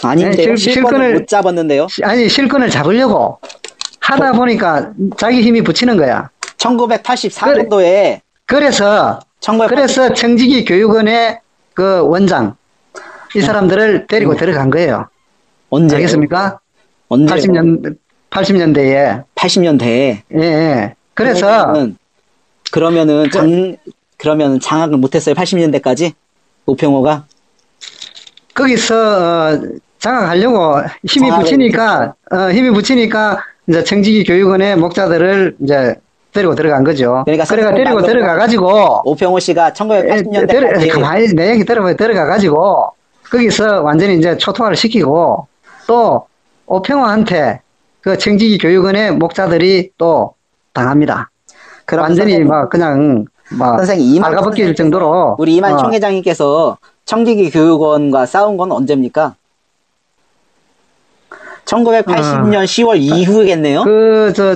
아닌데요. 실권을 못 잡았는데요. 아니 실권을 잡으려고 하다 보니까 자기 힘이 붙이는 거야. 1984년도에 그래서 청지기 교육원의 그 원장 이 사람들을 데리고 들어간 거예요. 언제? 알겠습니까? 언제? 80년대에. 80년대에. 예. 그래서 그러면은 장악을 못했어요. 80년대까지 오평호가 거기서 장악하려고 힘이 붙이니까 이제 청지기 교육원의 목자들을 이제 데리고 들어간 거죠. 그러니까 데리고 들어가가지고 오평호 씨가 1980년대 가만히 내 얘기 들어가가지고 거기서 완전히 이제 초토화를 시키고 또 오평호한테 그 청지기 교육원의 목자들이 또 당합니다. 완전히 막 그냥 막 선생님 발가벗길 정도로 우리 이만 총회장님께서 청지기 교육원과 싸운 건 언제입니까? 1980년 10월 이후겠네요.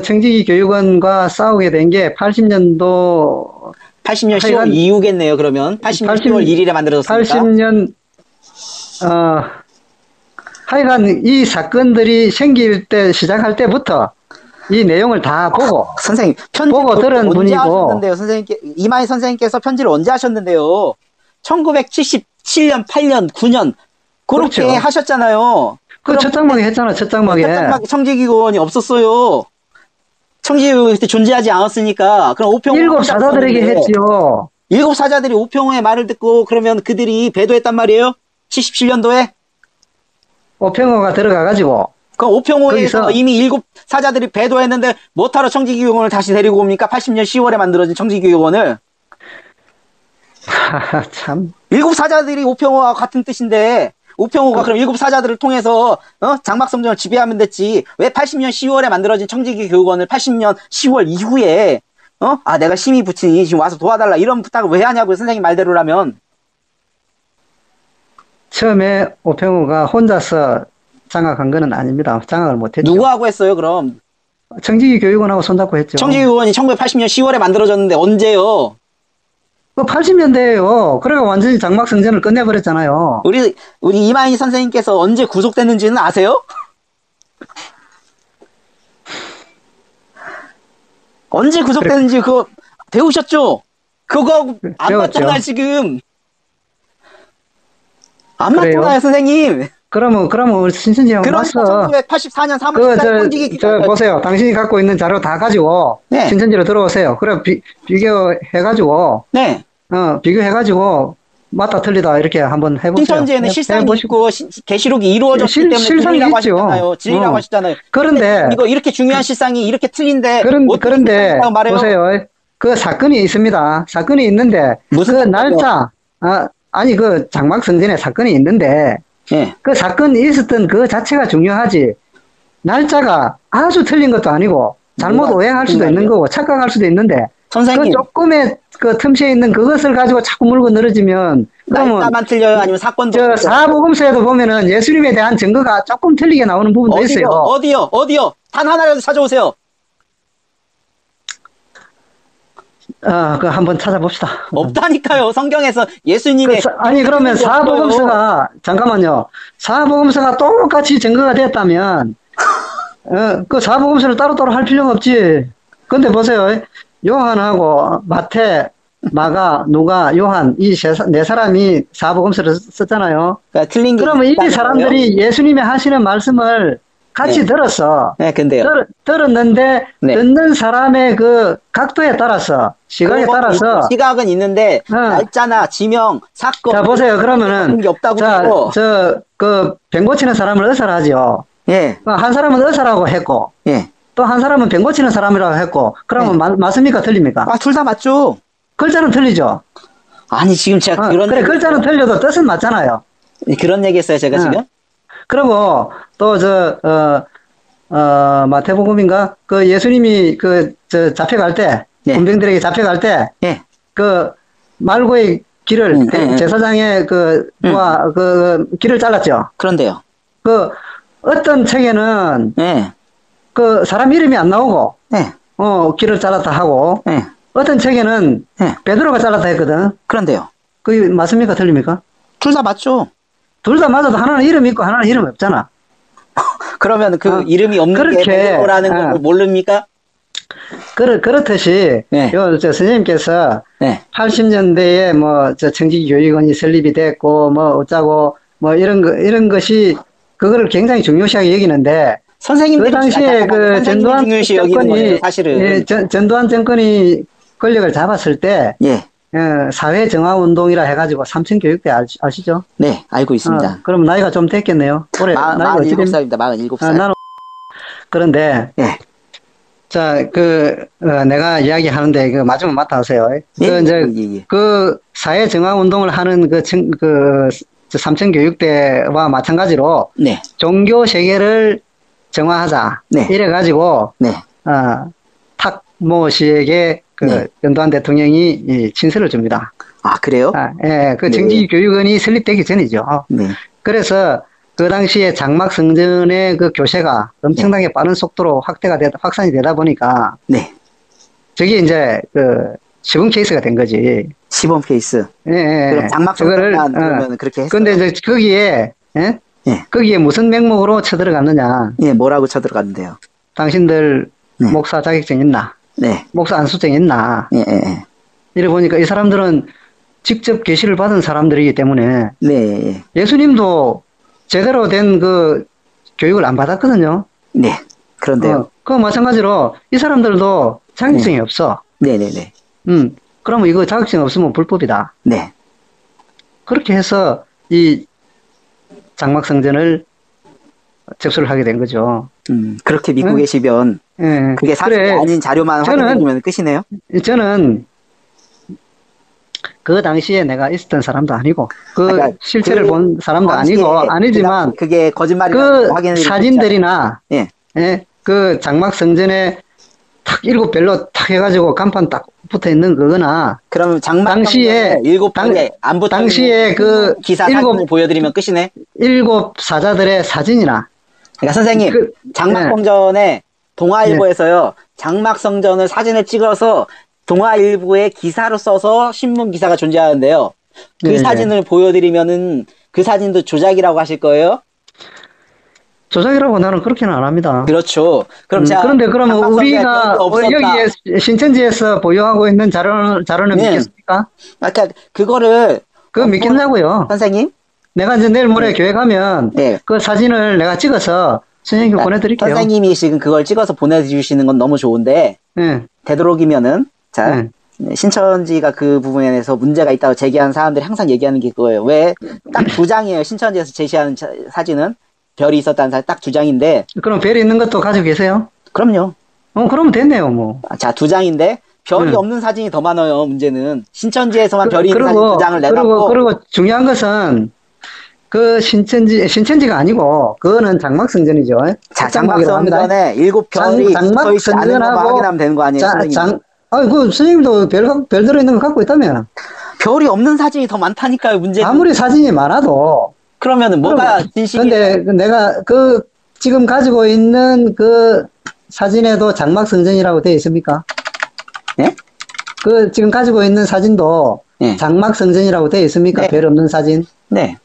청지기 교육원과 싸우게 된 게 80년도 10월 이후겠네요. 그러면 80년 10월 1일에 만들어졌습니까? 80년 하여간 이 사건들이 생길 때 시작할 때부터 이 내용을 다 보고 선생님 보고 들은 분이고 하셨는데요. 선생님께 이만희 선생님께서 편지를 언제 하셨는데요? 1977년, 8년, 9년 그렇게 그렇죠. 하셨잖아요. 첫 장막에 했잖아. 첫 장막에 청지기교원이 없었어요. 청지기교원이 그때 존재하지 않았으니까 그럼 오평호 7 사자들에게 했지요. 7 사자들이 오평호의 말을 듣고 그러면 그들이 배도했단 말이에요? 77년도에? 오평호가 들어가가지고 그럼 오평호에서 이미 7 사자들이 배도했는데 뭐하러 청지기교원을 다시 데리고 옵니까? 80년 10월에 만들어진 청지기교원을. 참. 7 사자들이 오평호와 같은 뜻인데 오평호가 그럼 7 사자들을 통해서 장막성전을 지배하면 됐지. 왜 80년 10월에 만들어진 청지기교육원을 80년 10월 이후에 내가 힘이 붙이니 지금 와서 도와달라 이런 부탁을 왜 하냐고요. 선생님 말대로라면. 처음에 오평호가 혼자서 장악한 거는 아닙니다. 장악을 못했죠. 누구하고 했어요 그럼? 청지기교육원하고 손잡고 했죠. 청지기교육원이 1980년 10월에 만들어졌는데 언제요? 80년대에요. 그래가 완전히 장막성전을 끝내버렸잖아요. 우리 이만희 선생님께서 언제 구속됐는지는 아세요? 언제 구속됐는지 그거 배우셨죠? 그거하고 안 맞잖아요 지금. 안 맞잖아요 선생님. 그러면 신천지 형 와서 1984년 3월 14일 보세요. 당신이 갖고 있는 자료 다 가지고 신천지로 들어오세요. 그래 비교해가지고 비교해가지고 맞다 틀리다 이렇게 한번 해보세요. 신천지에는 실상이 있고 계시록이 이루어졌기 때문에 진리라고 하셨잖아요. 진리라고 하셨잖아요. 그런데 이거 이렇게 중요한 실상이 이렇게 틀린데 그런데 보세요. 그 사건이 있습니다. 사건이 있는데 무슨 그 날짜 아니 그 장막성전에 사건이 있는데 그 사건이 있었던 그 자체가 중요하지. 날짜가 아주 틀린 것도 아니고 잘못 오해할 수도 있는 거고 착각할 수도 있는데 선생님 그 조금의 그 틈새에 있는 그것을 가지고 자꾸 물고 늘어지면 그러면 날짜만 틀려요? 아니면 사건도 사복음서에도 보면은 예수님에 대한 증거가 조금 틀리게 나오는 부분도 있어요. 어디요? 단 하나라도 찾아오세요. 그 한번 찾아봅시다. 없다니까요. 성경에서 예수님의 아니, 그러면 사복음서가, 잠깐만요. 사복음서가 똑같이 증거가 됐다면, 그 사복음서를 따로따로 할 필요가 없지. 근데 보세요. 요한하고 마태, 마가, 누가, 요한, 네 사람이 사복음서를 썼잖아요. 그러니까 틀린 게 그러면 이 있다는 사람들이 거예요? 예수님이 하시는 말씀을 같이 들었어. 네, 근데요. 들었는데, 네. 듣는 사람의 그 각도에 따라서, 시각에 따라서. 시각은 있는데, 날짜나 지명, 사건. 자, 보세요. 그러면은, 게 없다고 자, 그러고. 병 고치는 사람을 의사라 하죠. 예. 한 사람은 의사라고 했고, 예. 또 한 사람은 병 고치는 사람이라고 했고, 그러면 맞습니까? 틀립니까? 둘 다 맞죠. 글자는 틀리죠. 아니, 지금 제가 그래, 글자는 틀려도 뜻은 맞잖아요. 그런 얘기 했어요, 제가 지금? 그리고, 또, 마태복음인가? 그 예수님이 잡혀갈 때, 네. 군병들에게 잡혀갈 때, 예. 그, 말고의 길을, 제사장의 길을 잘랐죠. 그런데요. 어떤 책에는, 예. 사람 이름이 안 나오고, 네. 길을 잘랐다 하고, 예. 어떤 책에는, 베드로가 잘랐다 했거든. 그런데요. 그게 맞습니까? 틀립니까? 둘 다 맞죠. 둘 다 맞아도 하나는 이름이 있고 하나는 이름이 없잖아. 그러면 이름이 없는 게 베드로라는 걸 모릅니까? 그렇듯이, 네. 선생님께서, 네. 80년대에 청지교육원이 설립이 됐고, 어쩌고, 이런 것이, 그거를 굉장히 중요시하게 여기는데, 선생님들이 그 당시에 전두환 중요시 여기는 거예요, 정권이, 사실은. 전두환 정권이 권력을 잡았을 때, 예. 사회정화운동이라 해가지고 삼층교육대 아시죠? 네, 알고 있습니다. 그럼 나이가 좀 됐겠네요. 올해 나이가 어떻게 47살입니다. 47살. 나는 그런데 예. 자, 내가 이야기하는데 맞으면 맡아하세요. 예? 사회정화운동을 하는 삼층교육대와 마찬가지로 네. 종교 세계를 정화하자. 네. 이래가지고 네. 탁모 씨에게 전두환 대통령이 친서를 줍니다. 아, 그래요? 정지교육원이 설립되기 전이죠. 네. 그래서 그 당시에 장막성전의 교세가 엄청나게 빠른 속도로 확산이 되다 보니까. 네. 저게 이제 시범 케이스가 된 거지. 시범 케이스. 예. 그럼 장막성전만 그러면 그렇게 했어요. 근데 이제 거기에 무슨 명목으로 쳐들어갔느냐. 예, 뭐라고 쳐들어갔는데요? 당신들 목사 자격증 있나? 네. 목사 안수증 있나? 예. 이래 보니까 이 사람들은 직접 계시를 받은 사람들이기 때문에. 네. 예수님도 제대로 된 교육을 안 받았거든요. 네. 그런데요. 마찬가지로 이 사람들도 자격증이 없어. 네네네. 그러면 이거 자격증 없으면 불법이다. 네. 그렇게 해서 이 장막성전을 접수를 하게 된 거죠. 그렇게 믿고 계시면 그게 사실이 아닌 자료만 확인해주면 끝이네요. 저는 그 당시에 내가 있었던 사람도 아니고 실체를 본 사람도 아니지만 그게 거짓말이라고 확인해 사진들이나 그 장막성전에 탁 7별로 탁 해가지고 간판 딱 붙어 있는 그거나 그럼 장막성전에 7별에 안 붙어 당시에 기사 사진을 보여드리면 끝이네. 7 사자들의 사진이나. 그러니까 선생님 장막성전에 동아일보에서요 장막성전을 사진을 찍어서 동아일보에 기사로 써서 신문 기사가 존재하는데요. 그 사진을 보여드리면은 그 사진도 조작이라고 하실 거예요? 조작이라고 나는 그렇게는 안 합니다. 그렇죠. 그럼 그런데 그러면 우리가 여기에 신천지에서 보유하고 있는 자료는 믿겠습니까? 아까 그거를 믿겠냐고요? 선생님? 내가 이제 내일 모레 교회 가면 그 사진을 내가 찍어서 선생님께 보내드릴게요. 선생님이 지금 그걸 찍어서 보내주시는 건 너무 좋은데 되도록이면은 신천지가 그 부분에 대해서 문제가 있다고 제기하는 사람들이 항상 얘기하는 게 그거예요. 왜? 딱 2장이에요. 신천지에서 제시하는 사진은. 별이 있었다는 사진 딱 2장인데. 그럼 별이 있는 것도 가지고 계세요? 그럼요. 그러면 됐네요, 뭐. 자, 2장인데, 별이 없는 사진이 더 많아요, 문제는. 신천지에서만 별이 있는 사진 2장을 내놨고. 그리고 중요한 것은, 신천지가 아니고, 그거는 장막성전이죠. 자, 장막성전에 7별이 붙어있지 않은 것만 확인하면 되는 거 아니에요, 선생님? 선생님도 별 들어있는 거 갖고 있다며. 별이 없는 사진이 더 많다니까요, 문제는. 아무리 사진이 많아도. 그러면은 뭐가 진실이에요? 근데 내가 지금 가지고 있는 사진에도 장막성전이라고 되어 있습니까? 예? 그 지금 가지고 있는 사진도 네. 장막성전이라고 되어 있습니까? 네. 별 없는 사진. 네.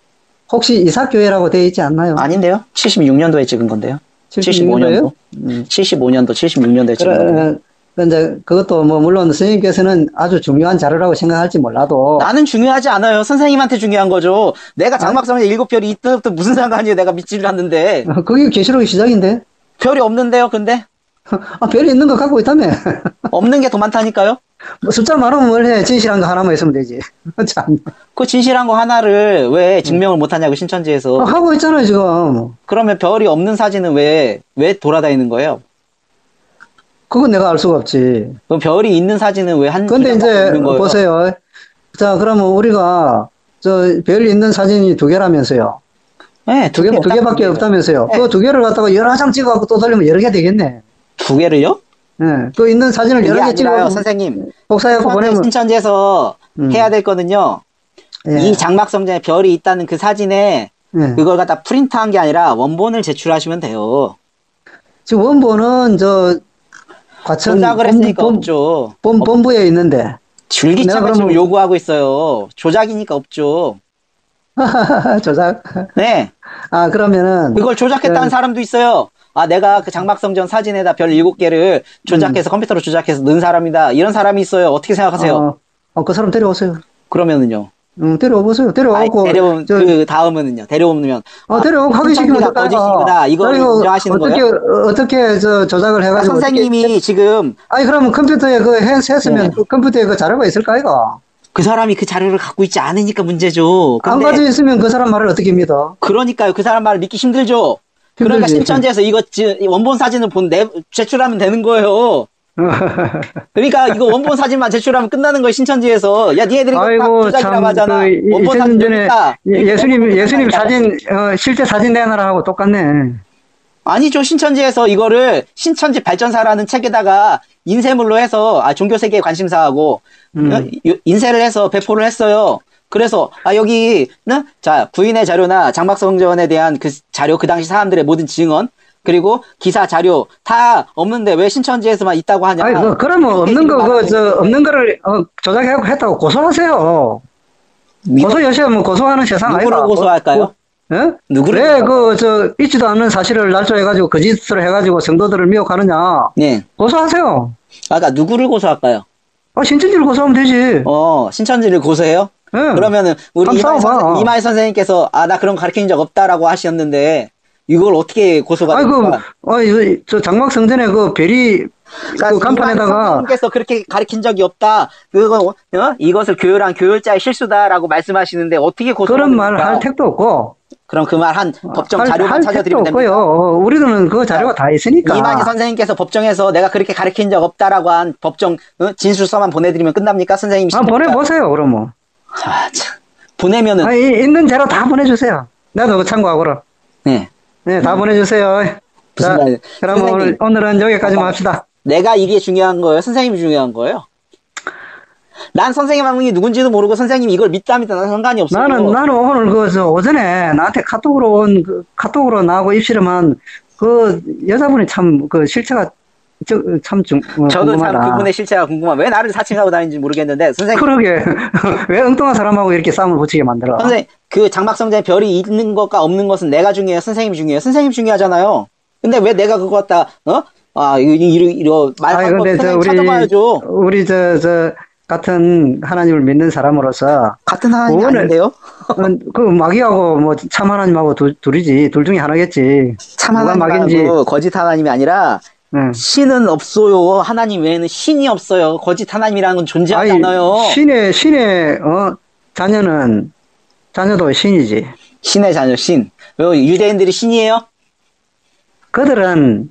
혹시 이삭교회라고 되어 있지 않나요? 아닌데요? 76년도에 찍은 건데요. 76년도요? 75년도, 76년도에 찍은 건데요. 이제 그것도 뭐 물론 선생님께서는 아주 중요한 자료라고 생각할지 몰라도 나는 중요하지 않아요. 선생님한테 중요한 거죠. 내가 장막성에 7별이 있던 것도 무슨 상관이에요. 내가 믿지를 않는데. 그게 계시록의 시작인데. 별이 없는데요, 근데? 별이 있는 거 갖고 있다며. 없는 게 더 많다니까요? 뭐 숫자 많으면 뭘 해. 진실한 거 하나만 있으면 되지. 참. 그 진실한 거 하나를 왜 증명을 못하냐고, 신천지에서. 하고 있잖아요, 지금. 그러면 별이 없는 사진은 왜 돌아다니는 거예요? 그건 내가 알 수가 없지. 그럼 별이 있는 사진은 왜 한 근데 이제 있는 거예요? 보세요. 자, 그러면 우리가 별 있는 사진이 2개라면서요. 네, 두 개밖에 없다면서요. 네. 그 2개를 갖다가 여러 장 찍어갖고 또 돌리면 여러 개 되겠네. 2개를요? 예. 그 있는 사진을 여러 개 아니라요, 찍어 선생님. 복사해갖고 보내면. 신천지에서 해야 될 거는요. 예. 이 장막성전에 별이 있다는 그 사진에 예. 그걸 갖다 프린트한 게 아니라 원본을 제출하시면 돼요. 지금 원본은 과천 조작을 했으니까 없죠. 본부에 있는데. 줄기차게 지금 요구하고 있어요. 조작이니까 없죠. 조작. 네. 그러면은. 그걸 조작했다는 사람도 있어요. 내가 그 장막성전 사진에다 별 7개를 조작해서 컴퓨터로 조작해서 넣은 사람이다. 이런 사람이 있어요. 어떻게 생각하세요? 그 사람 데려오세요. 그러면은요. 데려오세요. 데려오고. 그 다음은요. 데려오면. 데려오고 하기 시키면 거짓이구나. 이거 인정하시는 거예요? 어떻게 조작을 해가지고. 선생님이 지금. 그러면 컴퓨터에 했으면 그 컴퓨터에 그 자료가 있을까, 이거? 그 사람이 그 자료를 갖고 있지 않으니까 문제죠. 안 가지고 있으면 그 사람 말을 어떻게 믿어? 그러니까요. 그 사람 말을 믿기 힘들죠. 그러니까 신천지에서 이거 원본 사진을 제출하면 되는 거예요. 그러니까 이거 원본 사진만 제출하면 끝나는 거예요. 신천지에서. 야, 니네들이 이거 조작이라고 하잖아. 원본 사진 여기다. 예수님 사진 실제 사진 내놔라 하고 똑같네. 아니죠. 신천지에서 이거를 신천지 발전사라는 책에다가 인쇄물로 해서 종교 세계에 관심사하고 인쇄를 해서 배포를 했어요. 그래서 여기 자, 부인의 자료나 장막성전에 대한 그 자료, 그 당시 사람들의 모든 증언, 그리고 기사 자료 다 없는데 왜 신천지에서만 있다고 하냐? 그러면 없는 거를 조작하고 했다고 고소하세요. 고소 여시하면 고소하는 세상 아이가. 누구를 고소할까요? 예? 누구를? 왜 있지도 않은 사실을 날조해가지고 거짓을 해가지고 성도들을 미혹하느냐? 네. 고소하세요. 그러니까 누구를 고소할까요? 신천지를 고소하면 되지. 신천지를 고소해요? 네. 그러면은 우리 이마희 선생님께서 나 그런 거 가르친 적 없다라고 하셨는데 이걸 어떻게 고소가 됩니까? 저 장막성전에 그 별이 그 간판에다가 선생님께서 그렇게 가르친 적이 없다. 그거 이것을 교율한 교율자의 실수다라고 말씀하시는데 어떻게 고소가 그런 됩니까? 말 할 택도 없고. 그럼 그 말 한 법정 자료만 찾아드리면 됩니까? 우리는 그 자료가 다 있으니까. 이만희 선생님께서 법정에서 내가 그렇게 가르친 적 없다라고 한 법정 진술서만 보내드리면 끝납니까? 선생님이. 보내보세요, 그러면. 참. 보내면은. 있는 자료 다 보내주세요. 나도 참고하고라. 네, 다 보내주세요. 무슨 말? 그럼 오늘은 여기까지만 합시다. 내가 이게 중요한 거예요? 선생님이 중요한 거예요? 난 선생님 한 분이 누군지도 모르고 선생님이 이걸 믿다 난 상관이 없어요. 나는 오늘 오전에 나한테 카톡으로 나하고 입실험한 그 여자분이 참 그 실체가 저도 궁금하다. 참 그분의 실체가 궁금한. 왜 나를 사칭하고 다니는지 모르겠는데 선생님. 그러게 왜 엉뚱한 사람하고 이렇게 싸움을 붙이게 만들어? 선생님 그 장막성전에 별이 있는 것과 없는 것은 내가 중요해요? 선생님이 중요해요? 선생님이 중요하잖아요. 근데 왜 내가 그거 갖다 이거 말하는 거 선생님 찾아봐야죠. 우리 같은 하나님을 믿는 사람으로서 같은 하나님이 아닌데요? 그 마귀하고 뭐 참 하나님하고 둘이지. 둘 중에 하나겠지. 참 하나님하고 거짓 하나님이 아니라 신은 없어요. 하나님 외에는 신이 없어요. 거짓 하나님이라는 건 존재하지 않아요. 신의 자녀도 신이지. 신의 자녀 신. 왜 유대인들이 신이에요? 그들은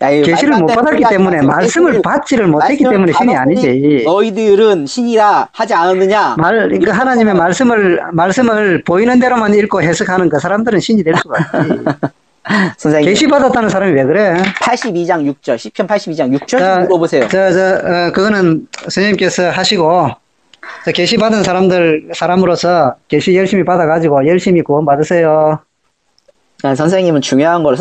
계시를 못 받았기 때문에 말씀을 받지를 못했기 때문에 신이 아니지. 너희들은 신이라 하지 않았느냐? 그 하나님의 말씀을 보이는 대로만 읽고 해석하는 그 사람들은 신이 될 수가 없지. 선생님. 계시 받았다는 사람이 왜 그래? 82장 6절, 시편 82장 6절 물어보세요. 그거는 선생님께서 하시고, 계시 받은 사람으로서 계시 열심히 받아가지고 열심히 구원 받으세요. 선생님은 중요한 걸